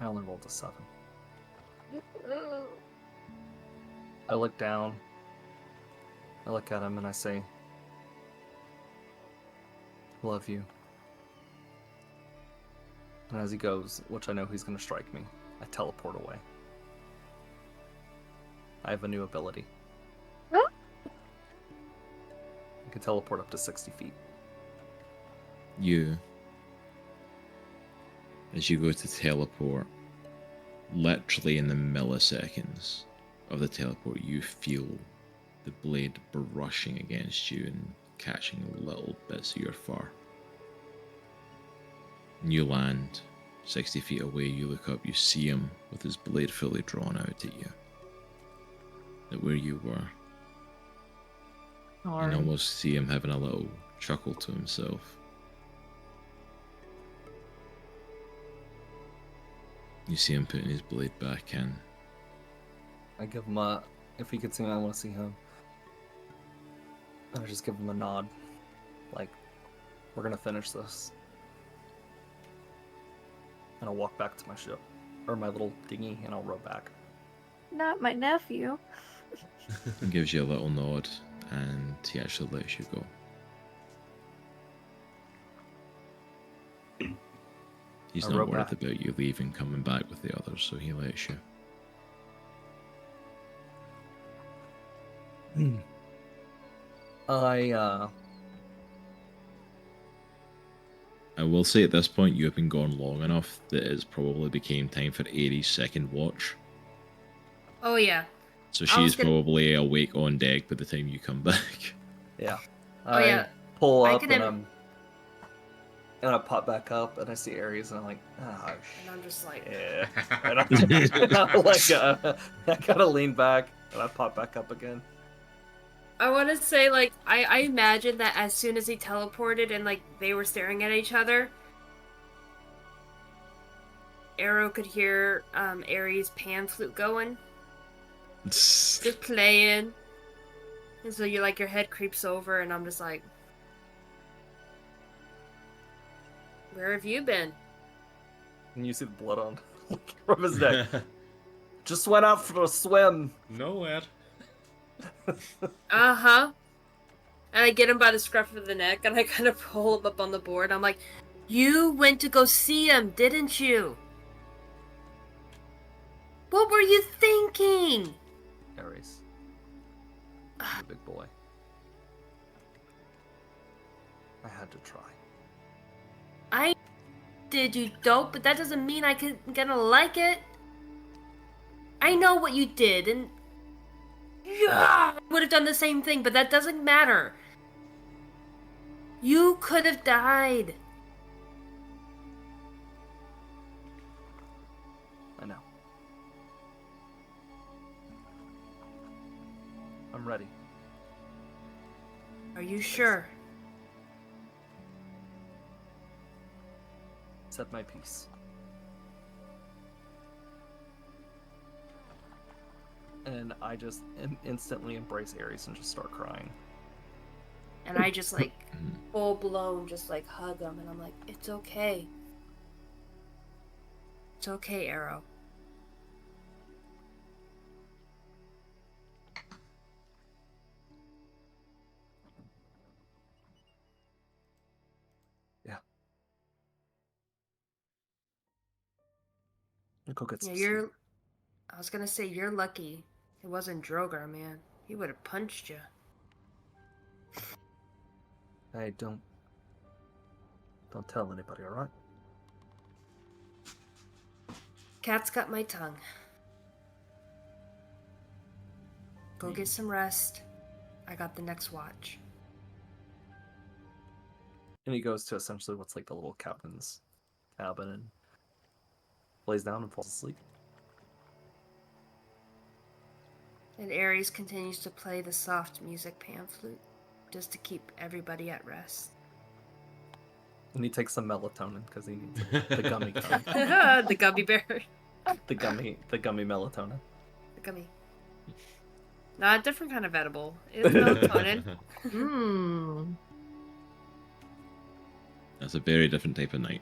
I only rolled a 7. I look down. I look at him and I say, love you. And as he goes, which I know he's going to strike me, I teleport away. I have a new ability. Huh? I can teleport up to 60 feet. As you go to teleport, literally in the milliseconds of the teleport, you feel the blade brushing against you and catching little bits of your fur. And you land 60 feet away, you look up, you see him with his blade fully drawn out at you. At where you were. Darn. And almost see him having a little chuckle to himself. You see him putting his blade back in. I give him a, if he could see me, I want to see him. I just give him a nod. Like, we're going to finish this. And I'll walk back to my ship. Or my little dinghy, and I'll row back. Not my nephew. He gives you a little nod, and he actually lets you go. He's I not row worried back. about you leaving, coming back with the others, so he lets you. I will say at this point, you have been gone long enough that it's probably became time for Aries' second watch. Oh yeah. So I was she's gonna- probably awake on deck by the time you come back. yeah. Oh, yeah. Pull I up can and im- I pop back up and I see Aries and I'm like, oh And I'm just like, yeah. And I'm like, I gotta lean back and I pop back up again. I want to say, like, I imagine that as soon as he teleported and, like, they were staring at each other, Aero could hear Aries' pan flute going, just playing. And so you like your head creeps over, and I'm just like, where have you been? And you see the blood on from his neck. Just went out for a swim. Nowhere. Uh-huh. And I get him by the scruff of the neck, and I kind of pull him up on the board. I'm like, you went to go see him, didn't you? What were you thinking? Aries. You're a big boy. I had to try. I did, you dope, but that doesn't mean gonna like it. I know what you did, and yeah, I would have done the same thing, but that doesn't matter. You could have died. I know. I'm ready. Are you sure? Said my piece. And I just instantly embrace Aries and just start crying. And I just like full blown just like hug him, and I'm like, it's okay. It's okay, Aero. Yeah. Go get Yeah, some you're. sleep. I was gonna say you're lucky. It wasn't Droghar, man. He would have punched you. Hey, don't tell anybody, alright? Cat's got my tongue. Go get some rest. I got the next watch. And he goes to essentially what's like the little captain's cabin and lays down and falls asleep. And Aries continues to play the soft music pan flute, just to keep everybody at rest. And he takes some melatonin because he needs the gummy gummy. The gummy bear. the gummy melatonin. The gummy. Not a different kind of edible. It's melatonin. Mmm. That's a very different type of night.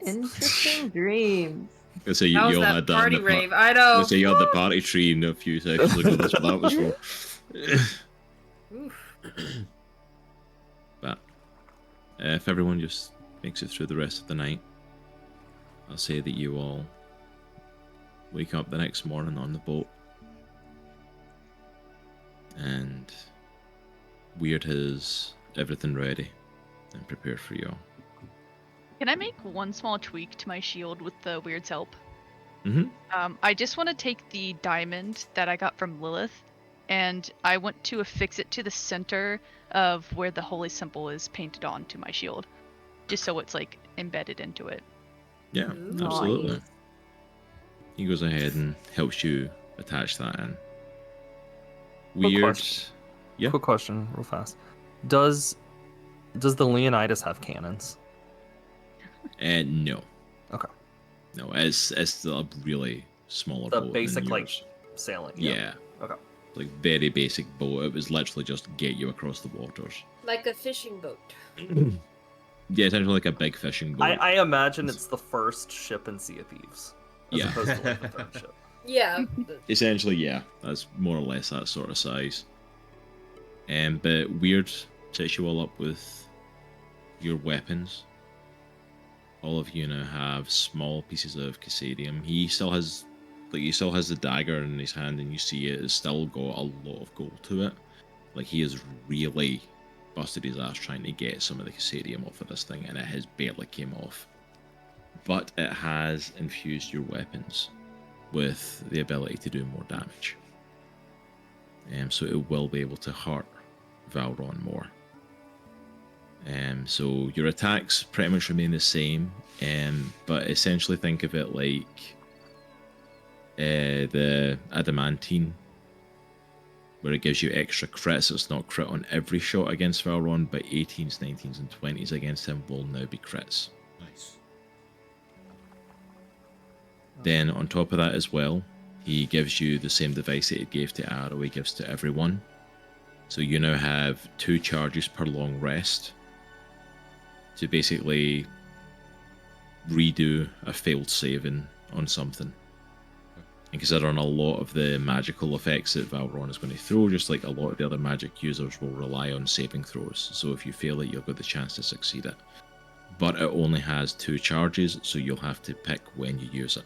Interesting dreams. Let's say you That was all that had that. party in the rave. I know. Let's say you had the party tree in a few sections ago. That's what that was for. Oof. But if everyone just makes it through the rest of the night, I'll say that you all wake up the next morning on the boat, and Weird has everything ready and prepared for you all. Can I make one small tweak to my shield with the Weird's help? Mm-hmm. I just want to take the diamond that I got from Lilith, and I want to affix it to the center of where the holy symbol is painted onto my shield, just so it's like embedded into it. Yeah, Ooh. absolutely. Nice. He goes ahead and helps you attach that in. Quick Weird. question. Yeah. Quick question, real fast. Does the Leonidas have cannons? No. Okay. No, it's still a really smaller The boat. basic than like yours. sailing. Yeah. Okay. Like very basic boat. It was literally just get you across the waters. Like a fishing boat. Yeah, essentially like a big fishing boat. I imagine it's the first ship in Sea of Thieves, as Yeah. opposed to like the third ship. Yeah. Essentially, yeah, that's more or less that sort of size. But Weird sets you all up with your weapons. All of you now have small pieces of Kesadium. He still has the dagger in his hand, and you see it has still got a lot of gold to it. Like, he has really busted his ass trying to get some of the Kesadium off of this thing, and it has barely came off. But it has infused your weapons with the ability to do more damage. So it will be able to hurt Valron more. So your attacks pretty much remain the same, but essentially think of it like the Adamantine, where it gives you extra crits. It's not crit on every shot against Valron, but 18s, 19s, and 20s against him will now be crits. Nice. Then on top of that as well, he gives you the same device that he gave to Aero, he gives to everyone. So you now have 2 charges per long rest to basically redo a failed saving on something. And considering a lot of the magical effects that Valron is going to throw, just like a lot of the other magic users will rely on saving throws. So if you fail it, you'll get the chance to succeed it. But it only has 2 charges, so you'll have to pick when you use it.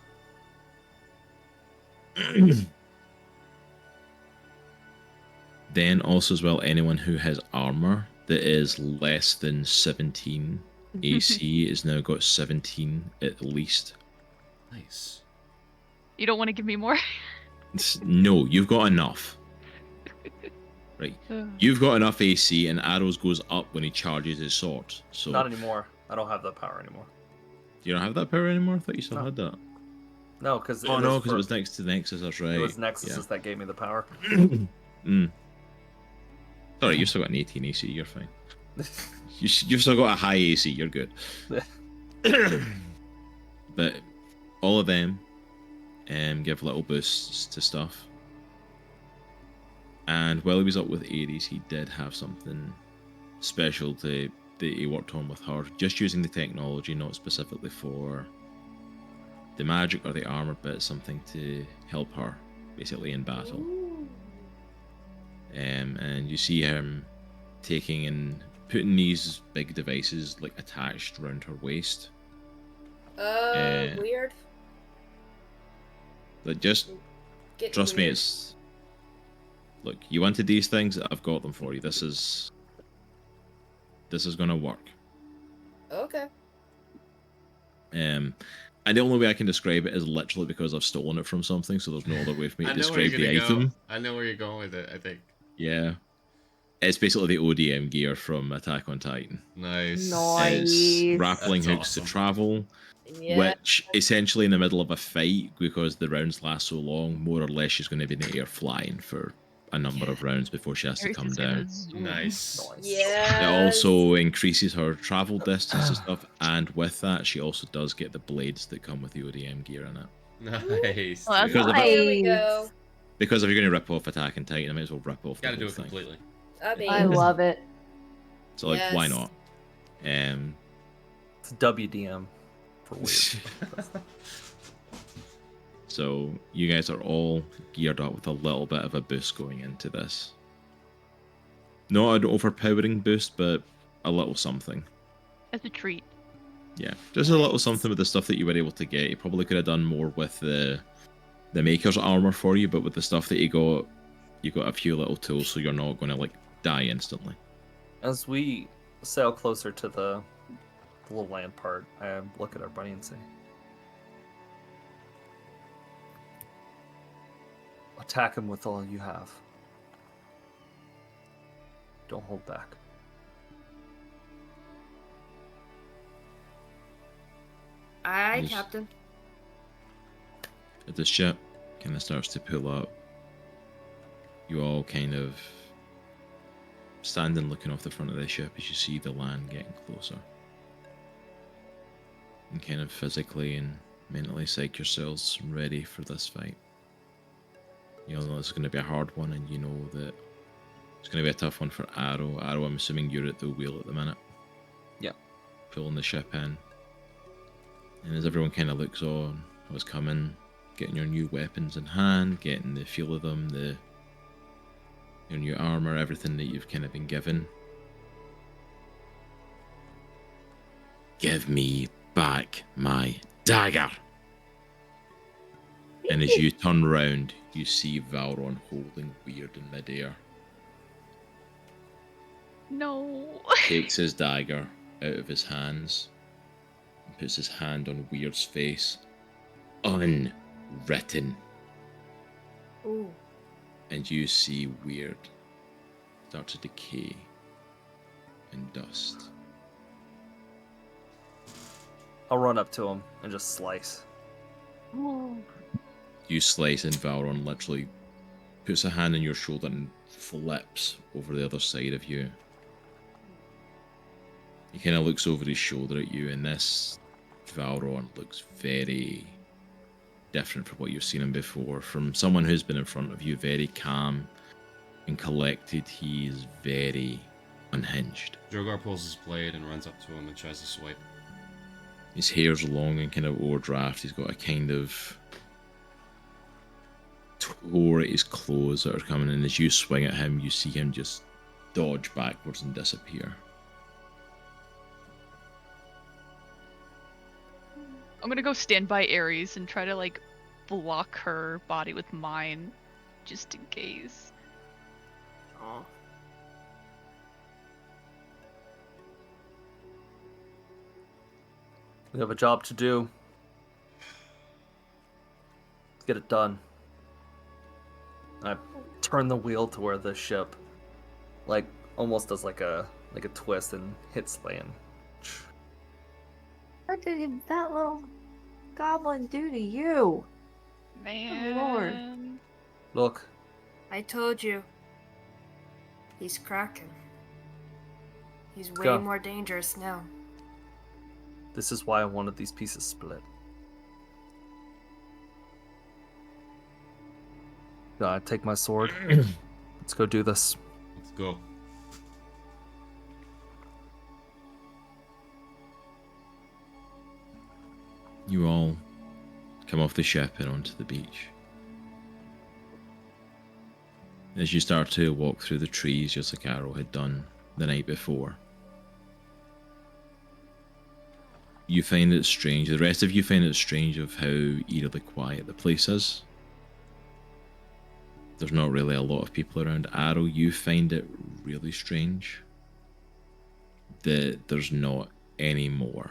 Then also as well, anyone who has armor that is less than 17 AC is now got 17 at least. Nice. You don't want to give me more? No, you've got enough. Right. You've got enough AC, and arrows goes up when he charges his sword. So Not anymore. I don't have that power anymore. you don't have that power anymore? I thought you still No. had that. No, because Oh no, because it was next to Nexus, that's right. it was Nexus Yeah. that gave me the power. Sorry, you've still got an 18 AC, you're fine. You've still got a high AC, you're good. But all of them give little boosts to stuff. And while he was up with Aries, he did have something special that he worked on with her, just using the technology, not specifically for the magic or the armor, but something to help her, basically, in battle. And you see him taking and putting these big devices like attached around her waist. Weird. Like, just Getting trust me, weird. it's look, you wanted these things, I've got them for you. This is gonna work. Okay. And the only way I can describe it is literally because I've stolen it from something, so there's no other way for me to I know where describe you're the gonna go. item. I know where you're going with it, I think. Yeah. It's basically the ODM gear from Attack on Titan. Nice. Nice. It's grappling That's hooks awesome. to travel, Yeah. which essentially in the middle of a fight, because the rounds last so long, more or less she's going to be in the air flying for a number of rounds before she has to Aries come is gonna down. zoom. Nice. Yeah. It also increases her travel distance and stuff, and with that, she also does get the blades that come with the ODM gear in it. Nice. Well, dude. Because of Nice. There we go. Because if you're going to rip off Attack and Titan, I might as well rip off the Gotta whole do it thing. completely. I mean, I love it. So like, why Yes. not? It's WDM for weird. So you guys are all geared up with a little bit of a boost going into this. Not an overpowering boost, but a little something. As a treat. Yeah, just a little Nice. something with the stuff that you were able to get. You probably could have done more with the Maker's armor for you, but with the stuff that you got a few little tools, so you're not going to like die instantly. As we sail closer to the little land part, I look at everybody and say, attack him with all you have. Don't hold back. aye, Yes. Captain. As the ship kind of starts to pull up, you all kind of standing looking off the front of the ship as you see the land getting closer. And kind of physically and mentally psych yourselves ready for this fight. You all know it's going to be a hard one, and you know that it's going to be a tough one for Aero. Aero, I'm assuming you're at the wheel at the minute. Yeah. Pulling the ship in. And as everyone kind of looks on what's coming, getting your new weapons in hand, getting the feel of them, your new armor, everything that you've kind of been given. Give me back my dagger! And as you turn round, you see Valron holding Weird in midair. No. Takes his dagger out of his hands and puts his hand on Weird's face. Unwritten. Ooh. And you see Weird start to decay and dust. I'll run up to him and just slice. You slice, and Valron literally puts a hand on your shoulder and flips over the other side of you. He kind of looks over his shoulder at you, and this Valron looks very different from what you've seen him before. From someone who's been in front of you, very calm and collected, he is very unhinged. Droghar pulls his blade and runs up to him and tries to swipe. His hair's long and kind of overdraft. He's got a kind of tore at his clothes that are coming in. As you swing at him, you see him just dodge backwards and disappear. I'm gonna go stand by Aries and try to like block her body with mine, just in case. Aw. We have a job to do. Let's get it done. I turn the wheel to where the ship, like, almost does like a twist and hits land. What did that little goblin do to you? Man. Lord. Look, I told you. He's cracking. He's way Go. more dangerous now. this is why I wanted these pieces split. I take my sword. Let's go do this. Let's go. You all come off the ship and onto the beach. As you start to walk through the trees, just like Aero had done the night before, you find it strange. The rest of you find it strange of how eerily quiet the place is. There's not really a lot of people around. Aero, you find it really strange that there's not any more.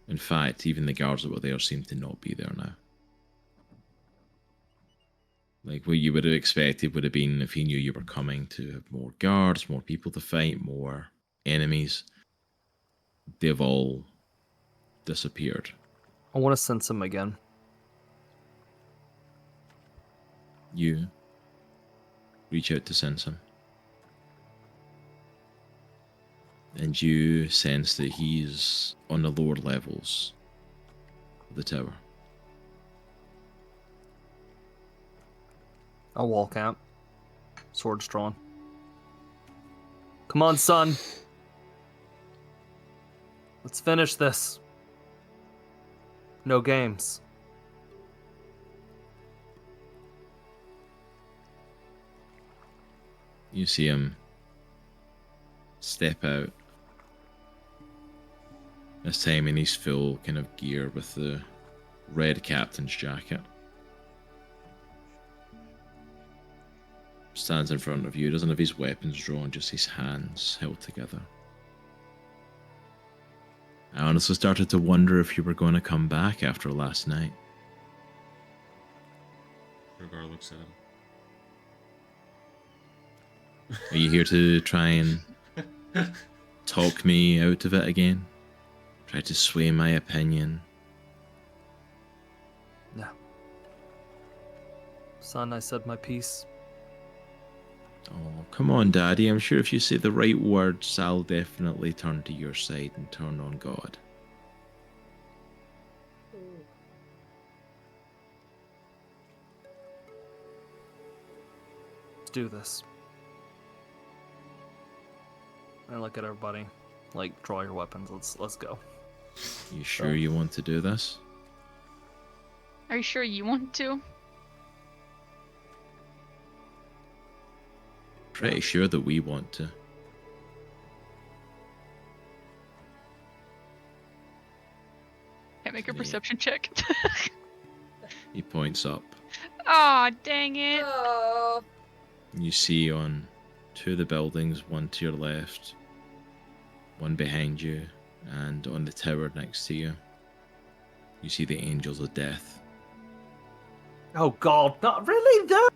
In fact, even the guards that were there seem to not be there now. Like, what you would have expected would have been, if he knew you were coming, to have more guards, more people to fight, more enemies. They've all disappeared. I want to sense him again. You reach out to sense him. And you sense that he's on the lower levels of the tower. I'll walk out. Swords drawn. Come on, son. Let's finish this. No games. You see him step out. This time in his full kind of gear with the red captain's jacket. Stands in front of you, doesn't have his weapons drawn, just his hands held together. I honestly started to wonder if you were going to come back after last night. Droghar looks at him. Are you here to try and talk me out of it again? Try to sway my opinion? No. Son, I said my piece. Oh, come on, Daddy. I'm sure if you say the right words, I'll definitely turn to your side and turn on God. Let's do this. I look at everybody. Like, draw your weapons. Let's go. You sure you want to do this? Are you sure you want to? Pretty sure that we want to. Can't make a Yeah. perception check. He points up. Aw, dang it. Oh. You see on two of the buildings, one to your left, one behind you, and on the tower next to you, you see the Angels of Death. Oh God, not really? No.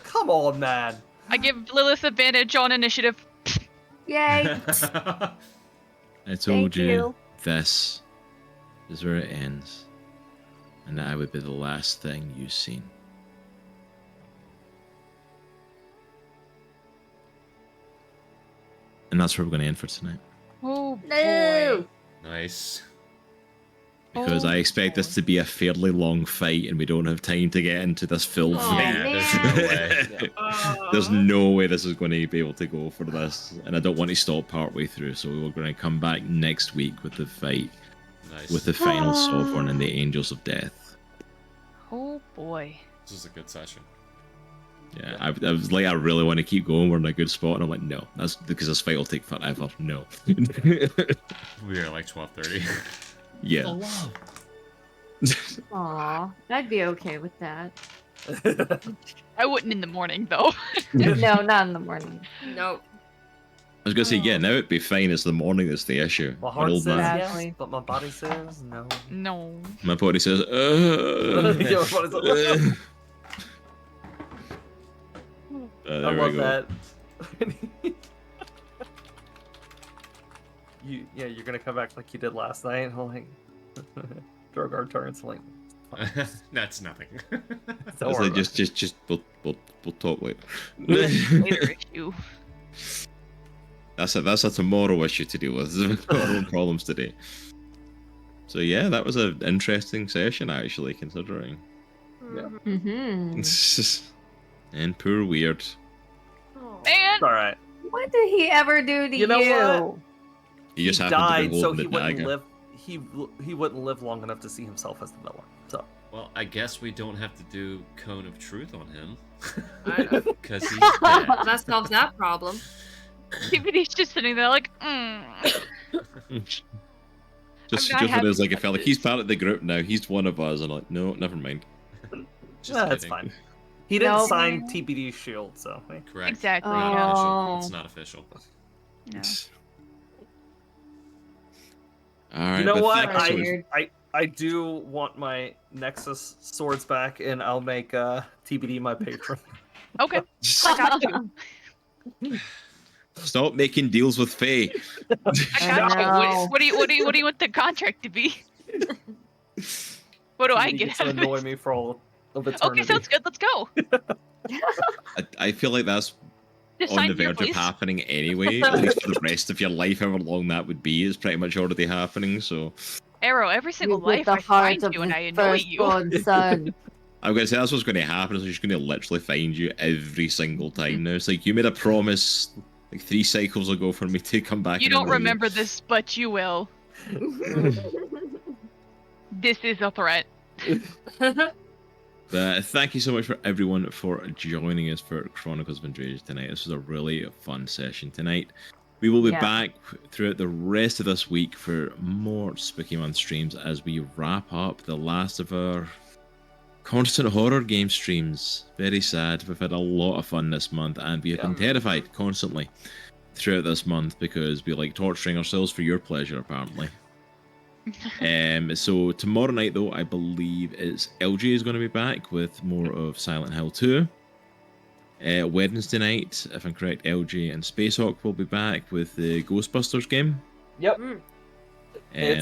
Come on, man. I give Lilith advantage on initiative. Yay! I told Thank you. this is where it ends, and that I would be the last thing you've seen. And that's where we're going to end for tonight. Oh boy. No! Nice. Because Oh, I expect this to be a fairly long fight, and we don't have time to get into this full Oh, fight. Yeah, there's man. no way. There's no way this is going to be able to go for this, and I don't want to stop partway through, so we're going to come back next week with the fight, Nice. with the final Sovereign and the Angels of Death. Oh boy. This is a good session. Yeah, I was like, I really want to keep going. We're in a good spot, and I'm like, no, that's because this fight will take forever. No. We are like 12:30. Yeah. Aw, I'd be okay with that. I wouldn't in the morning though. No, not in the morning. Nope. I was gonna say, yeah, now it'd be fine. It's the morning that's the issue. My An heart old says man. Exactly. yes, but my body says no. No. My body says, Yeah, my body's like, there I we love go. that. You're gonna come back like you did last night. I'm like, Droghar turns like, That's nothing. I was like, just, we'll talk later. Later issue. That's a tomorrow issue to deal with. We've got our own problems today. So yeah, that was an interesting session actually, considering. Mm-hmm. And poor Weird. Man! all right. What did he ever do to You know what? He just He happened died, to be so holding he the wouldn't dagger. live. He wouldn't live long enough to see himself as the villain. So Well, I guess we don't have to do Cone of Truth on him. I know. Because he's dead. That solves that problem. TBD's just sitting there like, Just I'm not what it is, happy like it felt like he's part of the group now. He's one of us, and I'm like, no, never mind. Just that's kidding. fine. He didn't No. sign TBD's shield, so hey. Correct. Exactly, Not yeah. official. Oh. It's not official. No. All right, You know but what? thank you so Weird. I do want my Nexus swords back, and I'll make TBD my patron. Okay, I got you. Stop making deals with Faye. I got you. No. What do you want the contract to be? What do I TBD get gets to out of annoy it? me for all of eternity. Okay, sounds good. Let's go. I feel like that's Just on sign the here, verge of please. happening anyway. At least for the rest of your life, however long that would be, is pretty much already happening. So Aero, every single With life the I heart find of you and I his annoy you. firstborn son. I'm going to say that's what's going to happen. Is she's going to literally find you every single time now. It's like, you made a promise like 3 cycles ago for me to come back. You and don't annoy you. remember this, but you will. This is a threat. But thank you so much for everyone for joining us for Chronicles of Andriesia tonight. This was a really fun session tonight. We will be back throughout the rest of this week for more Spooky Month streams as we wrap up the last of our constant horror game streams. Very sad. We've had a lot of fun this month, and we have been terrified constantly throughout this month because we like torturing ourselves for your pleasure, apparently. So tomorrow night, though, I believe it's LG is going to be back with more of Silent Hill 2. Wednesday night, if I'm correct, LG and Spacehawk will be back with the Ghostbusters game. Yep.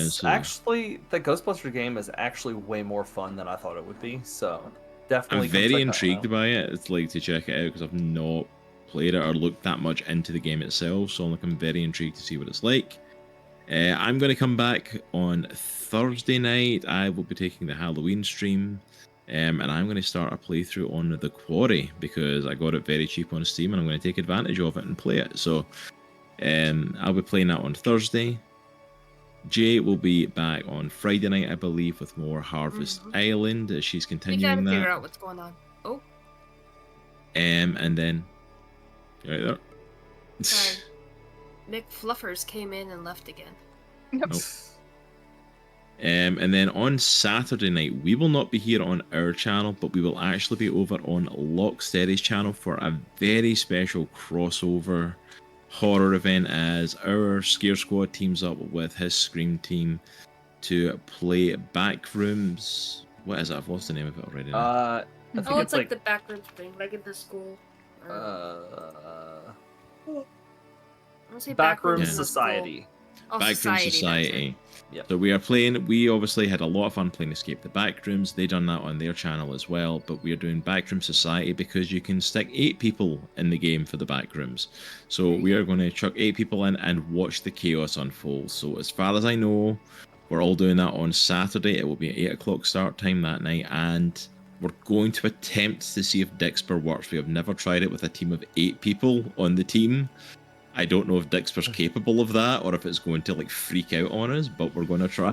So, Actually, the Ghostbuster game is actually way more fun than I thought it would be. So definitely. I'm very intrigued by it. It's like to check it out because I've not played it or looked that much into the game itself. So I'm very intrigued to see what it's like. I'm going to come back on Thursday night. I will be taking the Halloween stream. And I'm going to start a playthrough on The Quarry because I got it very cheap on Steam and I'm going to take advantage of it and play it. So I'll be playing that on Thursday. Jaye will be back on Friday night, I believe, with more Harvest Island as she's continuing we gotta that. figure out what's going on. Oh. And then... Right there. Sorry. Nick Fluffers came in and left again. Nope. And then on Saturday night, we will not be here on our channel, but we will actually be over on Locksteady's channel for a very special crossover horror event as our Scare Squad teams up with his Scream team to play Backrooms. What is it? I've lost the name of it already. I think It's like the backwards thing, like in the school. Uh, I want to say Backroom in the school. Society. Oh, Backroom Society. Society. Yep. So we are playing. We obviously had a lot of fun playing Escape the Backrooms. They done that on their channel as well. But we are doing Backroom Society because you can stick 8 people in the game for the Backrooms. So we are going to chuck 8 people in and watch the chaos unfold. So as far as I know, we're all doing that on Saturday. It will be 8 o'clock start time that night, and we're going to attempt to see if Dixper works. We have never tried it with a team of 8 people on the team. I don't know if Dixper's capable of that or if it's going to like freak out on us, but we're going to try.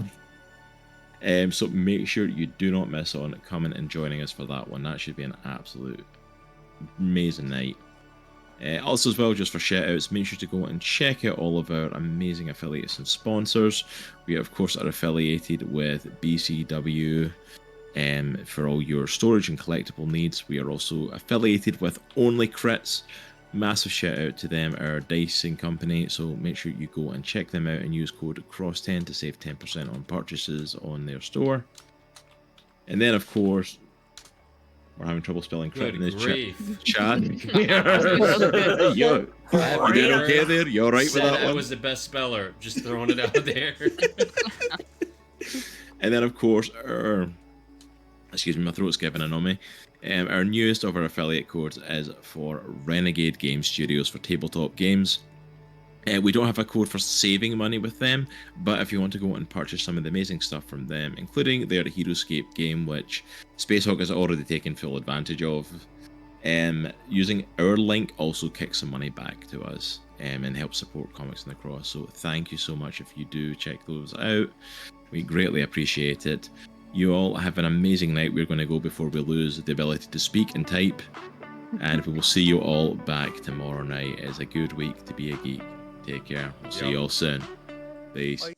So make sure you do not miss on coming and joining us for that one. That should be an absolute amazing night. Also as well, just for shout outs, make sure to go and check out all of our amazing affiliates and sponsors. We of course are affiliated with BCW for all your storage and collectible needs. We are also affiliated with Only Crits. Massive shout out to them, our dicing company. So make sure you go and check them out and use code CROSS10 to save 10% on purchases on their store. And then of course, we're having trouble spelling crit in the chat. Yo, you doing okay there? You alright with that one? I was the best speller, just throwing it out there. And then of course, excuse me, my throat's giving in on me. Our newest of our affiliate codes is for Renegade Game Studios for tabletop games. We don't have a code for saving money with them, but if you want to go and purchase some of the amazing stuff from them, including their Heroescape game, which Spacehawk has already taken full advantage of, using our link also kicks some money back to us and helps support Comics in the Cross. So thank you so much if you do check those out. We greatly appreciate it. You all have an amazing night. We're going to go before we lose the ability to speak and type. And we will see you all back tomorrow night. It's a good week to be a geek. Take care. We'll see you all soon. Peace.